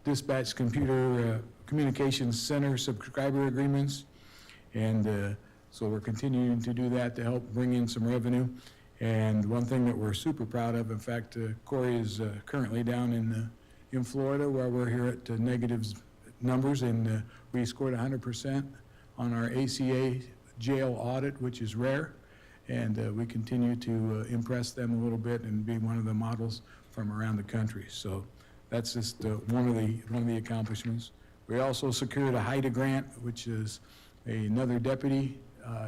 dispatch computer communications center subscriber agreements, and so we're continuing to do that to help bring in some revenue. And one thing that we're super proud of, in fact, Corey is currently down in Florida, where we're here at negative numbers, and we scored 100% on our ACA jail audit, which is rare, and we continue to impress them a little bit and be one of the models from around the country. So that's just one of the accomplishments. We also secured a HIDA grant, which is another deputy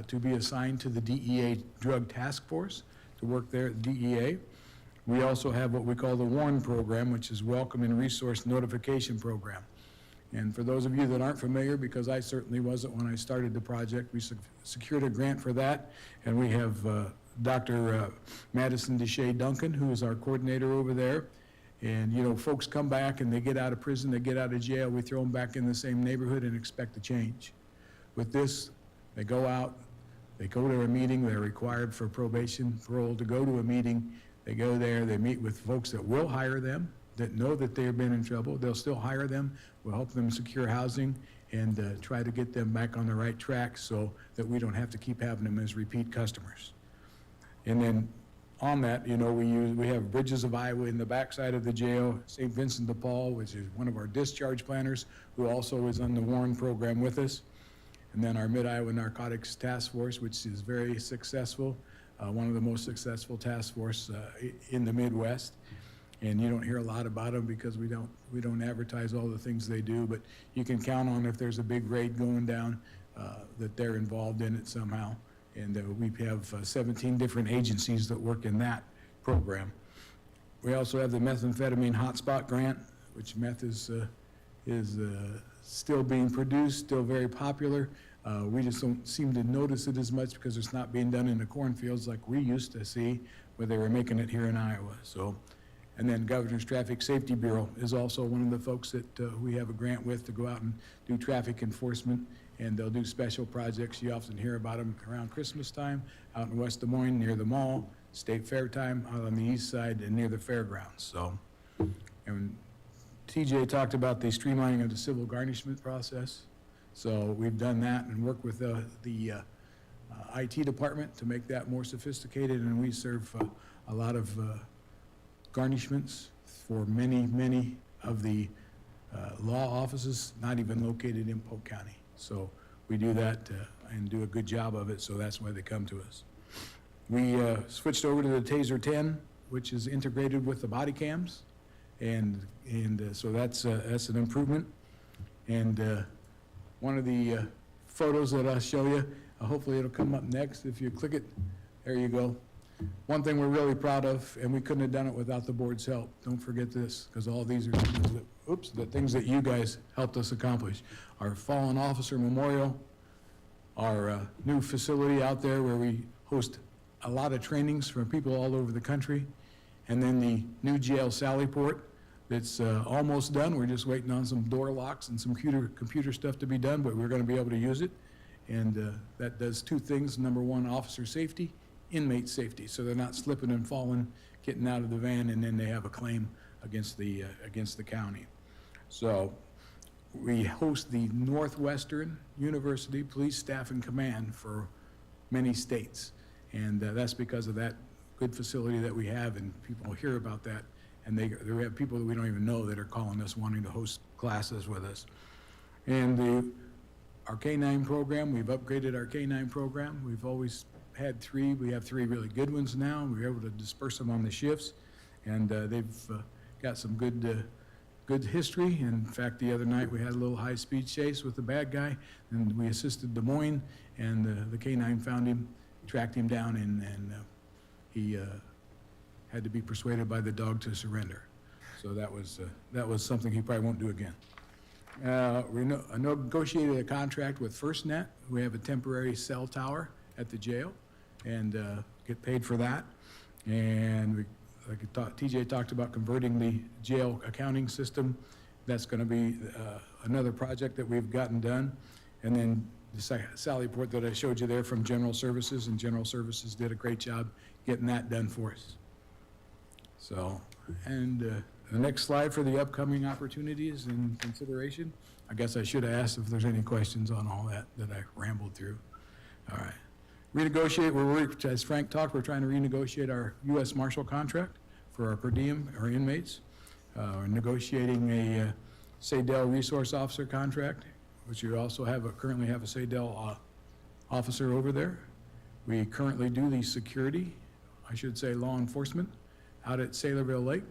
to be assigned to the DEA Drug Task Force to work there at DEA. We also have what we call the WARN program, which is Welcome and Resource Notification Program. And for those of you that aren't familiar, because I certainly wasn't when I started the project, we secured a grant for that. And we have Dr. Madison Deshay Duncan, who is our coordinator over there. And, you know, folks come back and they get out of prison, they get out of jail, we throw them back in the same neighborhood and expect a change. With this, they go out, they go to a meeting, they're required for probation, parole to go to a meeting. They go there, they meet with folks that will hire them, that know that they've been in trouble. They'll still hire them. We'll help them secure housing and try to get them back on the right track so that we don't have to keep having them as repeat customers. And then on that, you know, we have Bridges of Iowa in the backside of the jail, St. Vincent de Paul, which is one of our discharge planners, who also is on the WARN program with us. And then our Mid-Iowa Narcotics Task Force, which is very successful. One of the most successful task force in the Midwest, and you don't hear a lot about them because we don't advertise all the things they do. But you can count on if there's a big raid going down that they're involved in it somehow. And we have 17 different agencies that work in that program. We also have the methamphetamine hotspot grant, which meth is still being produced, still very popular. We just don't seem to notice it as much because it's not being done in the cornfields like we used to see where they were making it here in Iowa. So, and then Governor's Traffic Safety Bureau is also one of the folks that we have a grant with to go out and do traffic enforcement, and they'll do special projects. You often hear about them around Christmas time out in West Des Moines near the mall. State Fair time out on the east side and near the fairgrounds, so. And TJ talked about the streamlining of the civil garnishment process. So we've done that and worked with the IT department to make that more sophisticated, and we serve a lot of garnishments for many, many of the law offices not even located in Polk County. So we do that and do a good job of it, so that's why they come to us. We switched over to the TASER 10, which is integrated with the body cams, and so that's an improvement. And one of the photos that I'll show you, hopefully it'll come up next. If you click it, there you go. One thing we're really proud of, and we couldn't have done it without the board's help. Don't forget this, because all these are things that, the things that you guys helped us accomplish. Our fallen officer memorial, our new facility out there where we host a lot of trainings from people all over the country, and then the new jail Sallyport that's almost done. We're just waiting on some door locks and some computer stuff to be done, but we're going to be able to use it. And that does two things. Number one, officer safety, inmate safety, so they're not slipping and falling, getting out of the van, and then they have a claim against the county. So we host the Northwestern University Police Staff and Command for many states. And that's because of that good facility that we have, and people hear about that. And they have people that we don't even know that are calling us wanting to host classes with us. And our K-9 program, we've upgraded our K-9 program. We've always had three. We have three really good ones now. We're able to disperse them on the shifts. And they've got some good history. In fact, the other night we had a little high-speed chase with the bad guy, and we assisted Des Moines, and the K-9 found him, tracked him down, and he had to be persuaded by the dog to surrender. So that was something he probably won't do again. We negotiated a contract with FirstNet. We have a temporary cell tower at the jail, and get paid for that. And TJ talked about converting the jail accounting system. That's going to be another project that we've gotten done. And then the Sallyport that I showed you there from General Services, and General Services did a great job getting that done for us. So, and the next slide for the upcoming opportunities and consideration. I guess I should have asked if there's any questions on all that I rambled through. All right. Renegotiate, as Frank talked, we're trying to renegotiate our U.S. Marshal contract for our per diem, our inmates. We're negotiating a SADEL resource officer contract, which you also currently have a SADEL officer over there. We currently do the security, I should say law enforcement, out at Saylorville Lake.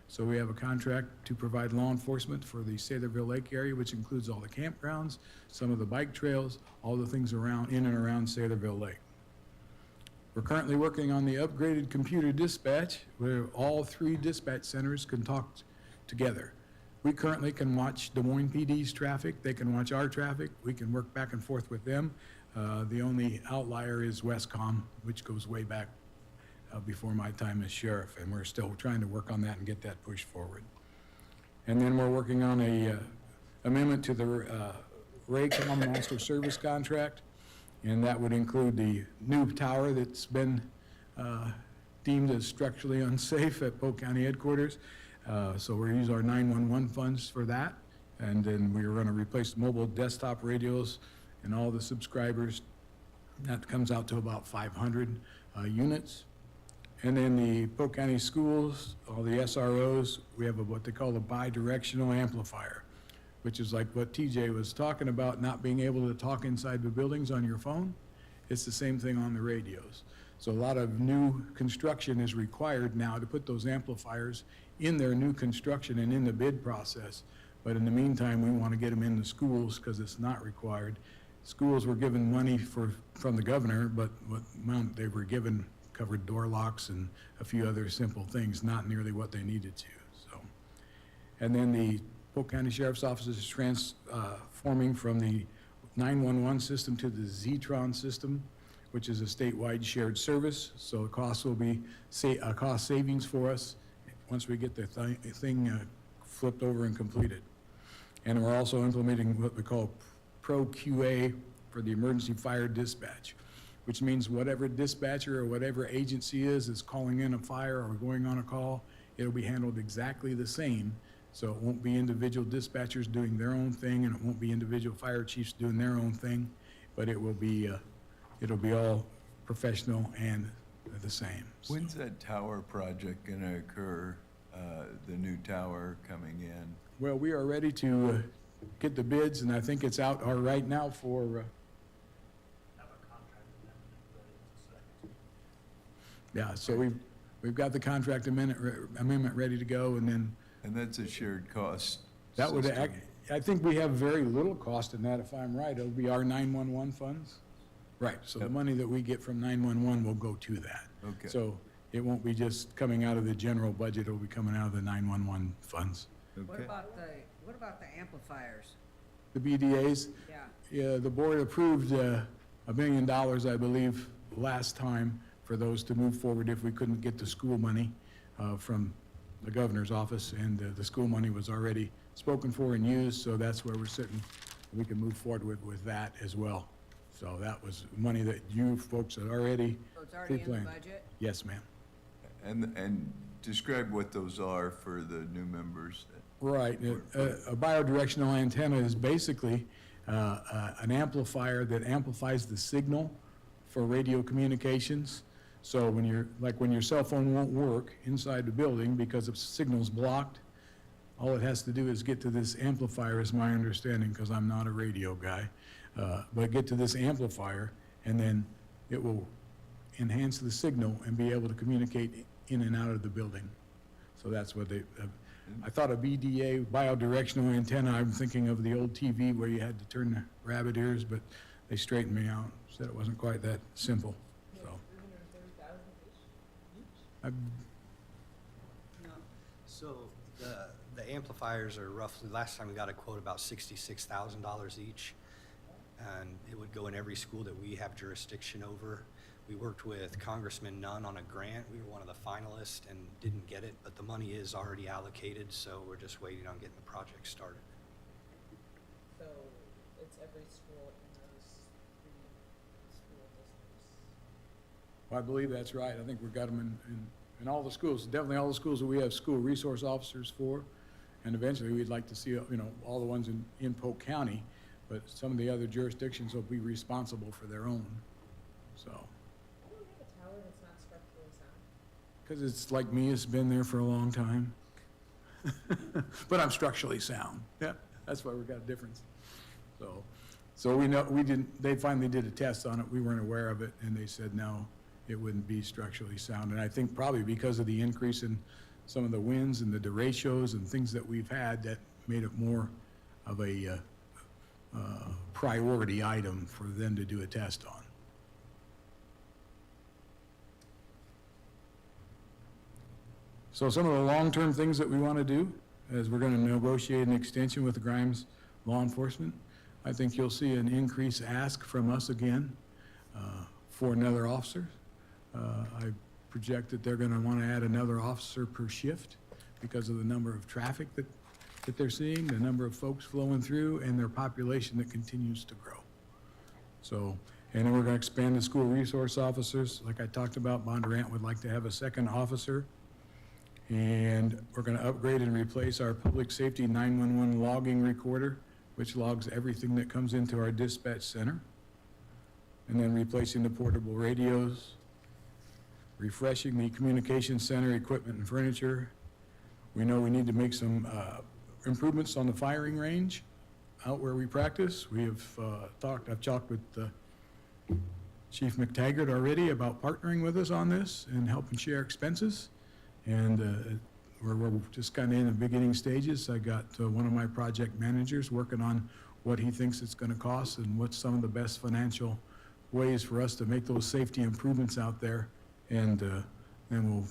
So we have a contract to provide law enforcement for the Saylorville Lake area, which includes all the campgrounds, some of the bike trails, all the things around, in and around Saylorville Lake. We're currently working on the upgraded computer dispatch, where all three dispatch centers can talk together. We currently can watch Des Moines PD's traffic, they can watch our traffic, we can work back and forth with them. The only outlier is Westcom, which goes way back before my time as sheriff, and we're still trying to work on that and get that pushed forward. And then we're working on a amendment to the Raycom Master Service Contract, and that would include the new tower that's been deemed as structurally unsafe at Polk County headquarters. So we're using our 911 funds for that, and then we're going to replace mobile desktop radios and all the subscribers. That comes out to about 500 units. And then the Polk County schools, all the SROs, we have what they call a bi-directional amplifier, which is like what TJ was talking about, not being able to talk inside the buildings on your phone. It's the same thing on the radios. So a lot of new construction is required now to put those amplifiers in their new construction and in the bid process. But in the meantime, we want to get them in the schools because it's not required. Schools were given money from the governor, but what amount they were given covered door locks and a few other simple things, not nearly what they needed to. So, and then the Polk County Sheriff's Office is transforming from the 911 system to the Zetron system, which is a statewide shared service. So the cost will be a cost savings for us once we get the thing flipped over and completed. And we're also implementing what we call Pro QA for the emergency fire dispatch, which means whatever dispatcher or whatever agency is calling in a fire or going on a call, it'll be handled exactly the same. So it won't be individual dispatchers doing their own thing, and it won't be individual fire chiefs doing their own thing, but it will be, it'll be all professional and the same. So- When's that tower project gonna occur, the new tower coming in? Well, we are ready to get the bids, and I think it's out right now for, yeah, so we've got the contract amendment ready to go, and then And that's a shared cost that would, system. I think we have very little cost in that, if I'm right. It'll be our 911 funds. Right, so the Yep. money that we get from 911 will go to that. Okay. So it won't be just coming out of the general budget, it'll be coming out of the 911 funds. What Okay. about the amplifiers? The BDAs, Yeah, yeah, the board approved $1 million, I believe, last time for those to move forward if we couldn't get the school money from the governor's office, and the school money was already spoken for and used, so that's where we're sitting. We can move forward with that as well. So that was money that you folks had already so it's already in the pre-planned. budget? Yes, ma'am. And describe what those are for the new members. Right, a biodirectional antenna is basically an amplifier that amplifies the signal for radio communications. So when your cell phone won't work inside the building because the signal's blocked, all it has to do is get to this amplifier, is my understanding, because I'm not a radio guy, but get to this amplifier, and then it will enhance the signal and be able to communicate in and out of the building. So that's what I thought a BDA, biodirectional antenna, I'm thinking of the old TV where you had to turn the rabbit ears, but they straightened me out, said it wasn't quite that simple, so. 330,000 each? So the amplifiers are roughly, last time we got a quote about $66,000 each. And it would go in every school that we have jurisdiction over. We worked with Congressman Nunn on a grant. We were one of the finalists and didn't get it, but the money is already allocated, so we're just waiting on getting the project started. So it's every school in those 3 school districts. I believe that's right. I think we've got them in all the schools, definitely all the schools that we have school resource officers for. And eventually, we'd like to see, all the ones in Polk County, but some of the other jurisdictions will be responsible for their own, so. Why do we have a tower that's not structurally sound? Because it's like me, it's been there for a long time. But I'm structurally sound. Yeah, that's why we've got a difference. So we know, they finally did a test on it. We weren't aware of it, and they said, no, it wouldn't be structurally sound. And I think probably because of the increase in some of the winds and the derechos and things that we've had, that made it more of a priority item for them to do a test on. So some of the long-term things that we want to do, as we're going to negotiate an extension with the Grimes Law Enforcement, I think you'll see an increased ask from us again for another officer. I project that they're going to want to add another officer per shift because of the number of traffic that they're seeing, the number of folks flowing through, and their population that continues to grow. So, and then we're going to expand the school resource officers. Like I talked about, Bondurant would like to have a second officer. And we're going to upgrade and replace our public safety 911 logging recorder, which logs everything that comes into our dispatch center. And then replacing the portable radios, refreshing the communication center equipment and furniture. We know we need to make some improvements on the firing range out where we practice. We have I've talked with Chief McTaggart already about partnering with us on this and helping share expenses. And we're just kind of in the beginning stages. I got one of my project managers working on what he thinks it's going to cost and what's some of the best financial ways for us to make those safety improvements out there. And then we'll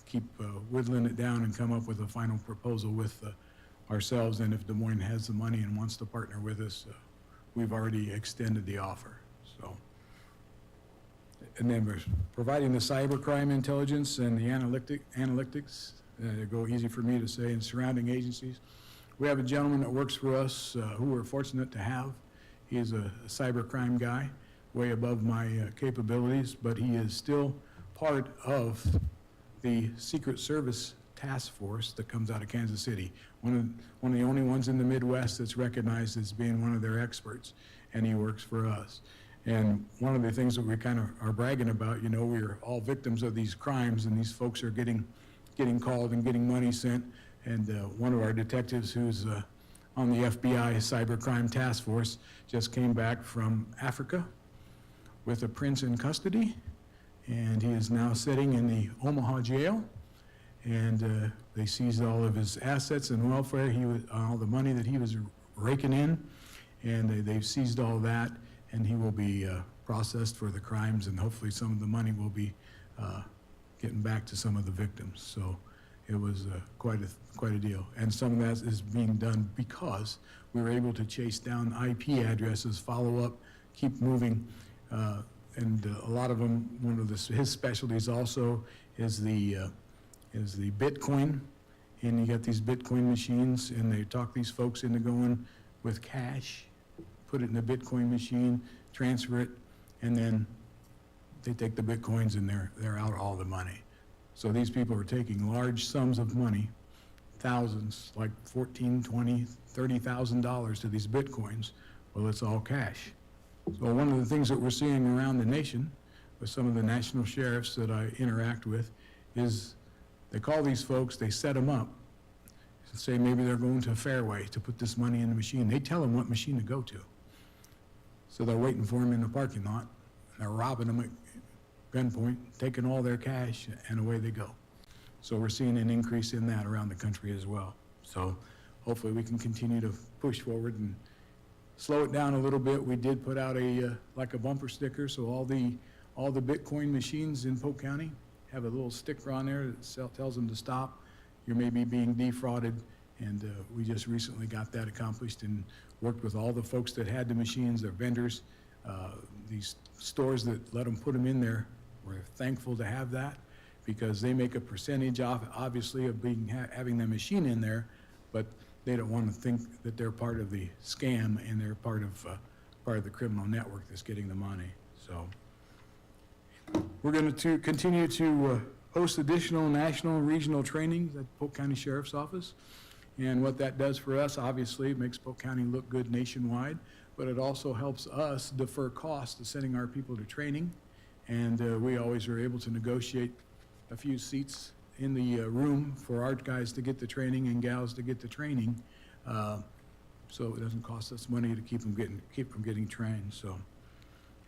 keep whittling it down and come up with a final proposal with ourselves. And if Des Moines has the money and wants to partner with us, we've already extended the offer. So. And then we're providing the cybercrime intelligence and the analytics, go easy for me to say, in surrounding agencies. We have a gentleman that works for us who we're fortunate to have. He is a cybercrime guy. way above my capabilities, but he is still part of the Secret Service task force that comes out of Kansas City. One of the only ones in the Midwest that's recognized as being one of their experts, and he works for us. And one of the things that we kind of are bragging about, you know, we're all victims of these crimes, and these folks are getting called and getting money sent. And one of our detectives who's on the FBI Cybercrime Task Force just came back from Africa with a prince in custody, and he is now sitting in the Omaha jail. And they seized all of his assets and welfare, all the money that he was raking in, and they've seized all that, and he will be processed for the crimes, and hopefully some of the money will be getting back to some of the victims. So it was quite a deal. And some of that is being done because we were able to chase down IP addresses, follow up, keep moving, and a lot of them, one of his specialties also is the Bitcoin. And you got these Bitcoin machines, and they talk these folks into going with cash, put it in a Bitcoin machine, transfer it, and then they take the Bitcoins and they're out all the money. So these people are taking large sums of money, thousands, like $14,000, $20,000, $30,000 to these Bitcoins. Well, it's all cash. So one of the things that we're seeing around the nation with some of the national sheriffs that I interact with is they call these folks, they set them up, and say maybe they're going to a Fairway to put this money in the machine. They tell them what machine to go to. So they're waiting for them in the parking lot. They're robbing them at gunpoint, taking all their cash, and away they go. So we're seeing an increase in that around the country as well. So hopefully we can continue to push forward and slow it down a little bit. We did put out like a bumper sticker, so all the Bitcoin machines in Polk County have a little sticker on there that tells them to stop. You may be being defrauded, and we just recently got that accomplished and worked with all the folks that had the machines, their vendors, these stores that let them put them in there. We're thankful to have that because they make a percentage off, obviously, of having the machine in there, but they don't want to think that they're part of the scam and they're part of the criminal network that's getting the money. So we're going to continue to host additional national and regional trainings at Polk County Sheriff's Office. And what that does for us, obviously, it makes Polk County look good nationwide, but it also helps us defer costs to sending our people to training. And we always are able to negotiate a few seats in the room for our guys to get the training and gals to get the training. So it doesn't cost us money to keep them getting trained. So,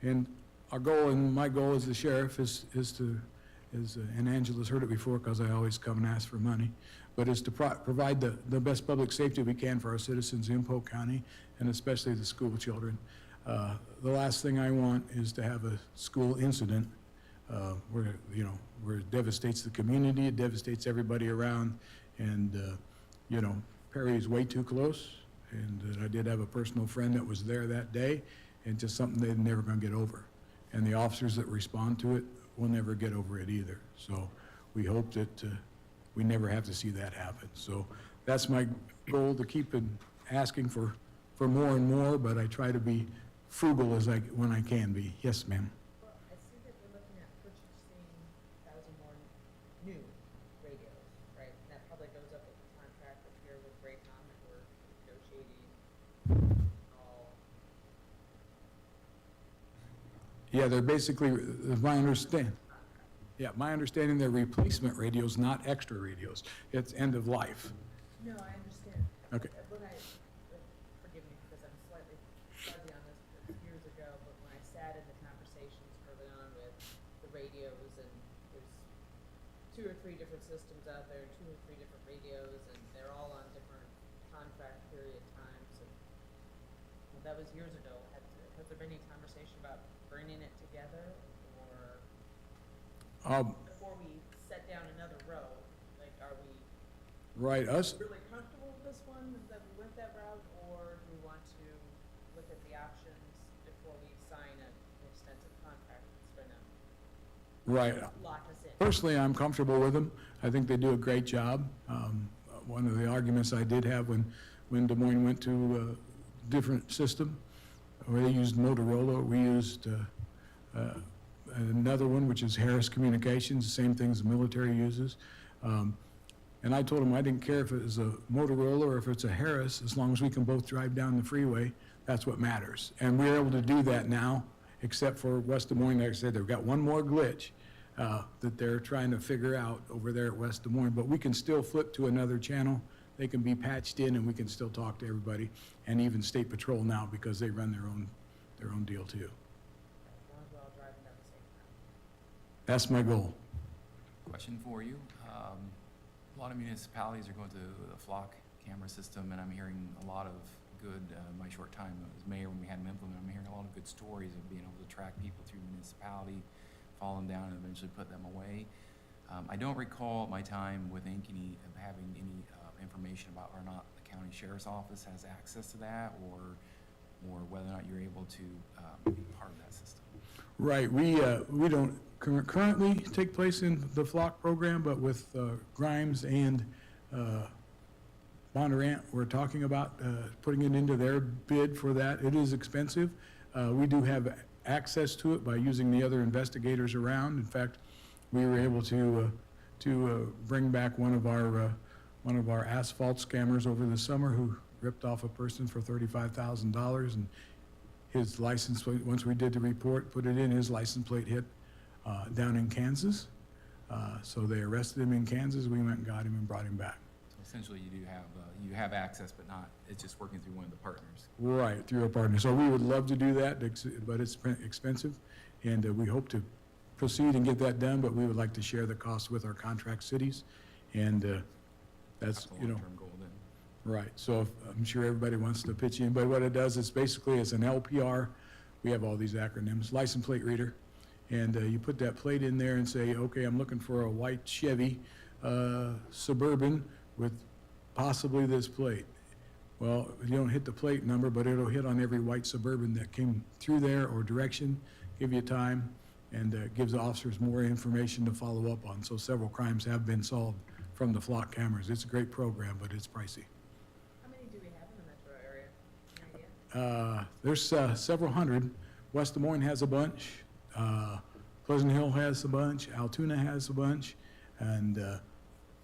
and our goal and my goal as the sheriff is and Angela's heard it before because I always come and ask for money, but is to provide the best public safety we can for our citizens in Polk County, and especially the school children. The last thing I want is to have a school incident where it devastates the community, it devastates everybody around, and Perry is way too close, and I did have a personal friend that was there that day, and just something they're never going to get over. And the officers that respond to it will never get over it either. So we hope that we never have to see that happen. So that's my goal, to keep asking for more and more, but I try to be frugal when I can be. Yes, ma'am. Well, I see that we're looking at purchasing 1,000 more new radios, right? And that probably goes up with the contract up here with Raycom that we're negotiating all. Yeah, they're basically, my understanding, they're replacement radios, not extra radios. It's end of life. No, I understand. Okay. Forgive me because I'm slightly fuzzy on this, but it's years ago, but when I sat in the conversations early on with the radios, and there's 2 or 3 different systems out there, 2 or 3 different radios, and they're all on different contract period times, and that was years ago. Has there been any conversation about bringing it together, or before we set down another road, like, are we Right, us, really comfortable with this one, that we went that route, or do we want to look at the options before we sign an extensive contract that's gonna right. lock us in? Personally, I'm comfortable with them. I think they do a great job. One of the arguments I did have when Des Moines went to a different system, where they used Motorola, we used another one, which is Harris Communications, the same things the military uses. And I told them I didn't care if it was a Motorola or if it's a Harris, as long as we can both drive down the freeway, that's what matters. And we're able to do that now, except for West Des Moines. Like I said, they've got one more glitch that they're trying to figure out over there at West Des Moines, but we can still flip to another channel. They can be patched in and we can still talk to everybody, and even State Patrol now, because they run their own deal too. As long as we're all driving at the same time. That's my goal. Question for you. A lot of municipalities are going to the flock camera system, and I'm hearing a lot of good, my short time as mayor when we had them implemented, I'm hearing a lot of good stories of being able to track people through municipality, follow them down, and eventually put them away. I don't recall my time with Ankeny of having any information about whether or not the county sheriff's office has access to that, or whether or not you're able to be part of that system. Right, we don't currently take place in the flock program, but with Grimes and Bondurant, we're talking about putting it into their bid for that. It is expensive. We do have access to it by using the other investigators around. In fact, we were able to bring back one of our asphalt scammers over the summer who ripped off a person for $35,000, and his license plate, once we did the report, put it in, his license plate hit down in Kansas. So they arrested him in Kansas. We went and got him and brought him back. So essentially, you have access, but not, it's just working through one of the partners. Right, through a partner. So we would love to do that, but it's expensive, and we hope to proceed and get that done, but we would like to share the cost with our contract cities, and that's, a you know, long-term goal then. right. So I'm sure everybody wants to pitch in, but what it does is basically it's an LPR. We have all these acronyms, license plate reader, and you put that plate in there and say, okay, I'm looking for a white Chevy Suburban with possibly this plate. Well, you don't hit the plate number, but it'll hit on every white Suburban that came through there or direction, give you time, and gives the officers more information to follow up on. So several crimes have been solved from the flock cameras. It's a great program, but it's pricey. How many do we have in the metro area? Any idea? There's several hundred. West Des Moines has a bunch. Pleasant Hill has a bunch. Altoona has a bunch. And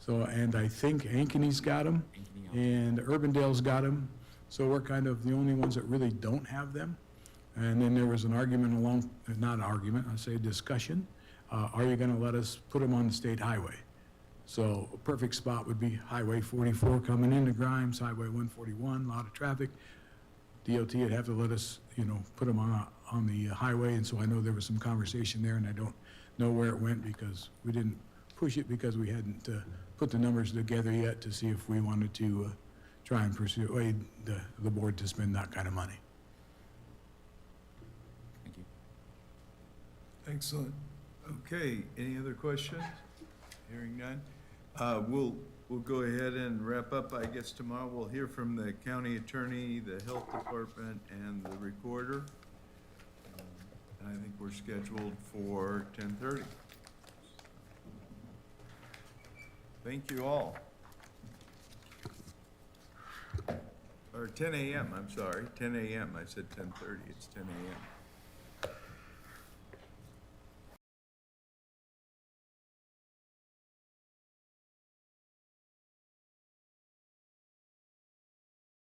and I think Ankeny's got them, and Urbandale's got them. So we're kind of the only ones that really don't have them. And then there was an argument not an argument, I say discussion. Are you going to let us put them on the state highway? So a perfect spot would be Highway 44 coming into Grimes, Highway 141, a lot of traffic. DOT would have to let us, put them on the highway, and so I know there was some conversation there, and I don't know where it went because we didn't push it because we hadn't put the numbers together yet to see if we wanted to try and persuade the board to spend that kind of money. Thank you. Excellent. Okay, any other questions? Hearing none. We'll go ahead and wrap up, I guess, tomorrow. We'll hear from the county attorney, the health department, and the recorder. And I think we're scheduled for 10:30. Thank you all. Or 10 a.m., I'm sorry, 10 a.m. I said 10:30, it's 10 a.m.